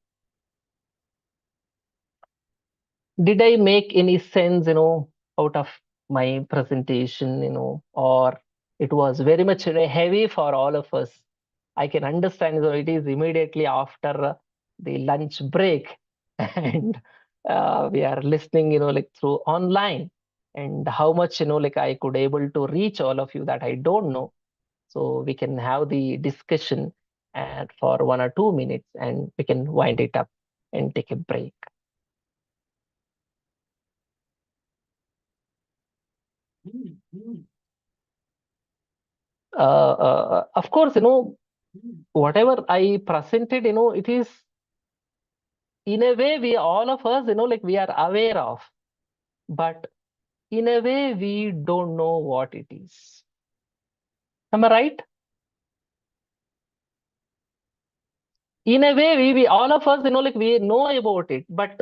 Speaker 1: Did I make any sense, out of my presentation, or it was very much heavy for all of us? I can understand, it is immediately after the lunch break, and we are listening, like through online, and how much, like I could able to reach all of you, that I don't know. So we can have the discussion and for 1 or 2 minutes, and we can wind it up and take a break. Of course, whatever I presented, it is, in a way, we all of us, like we are aware of, but in a way, we don't know what it is. Am I right? In a way, we all of us, like we know about it, but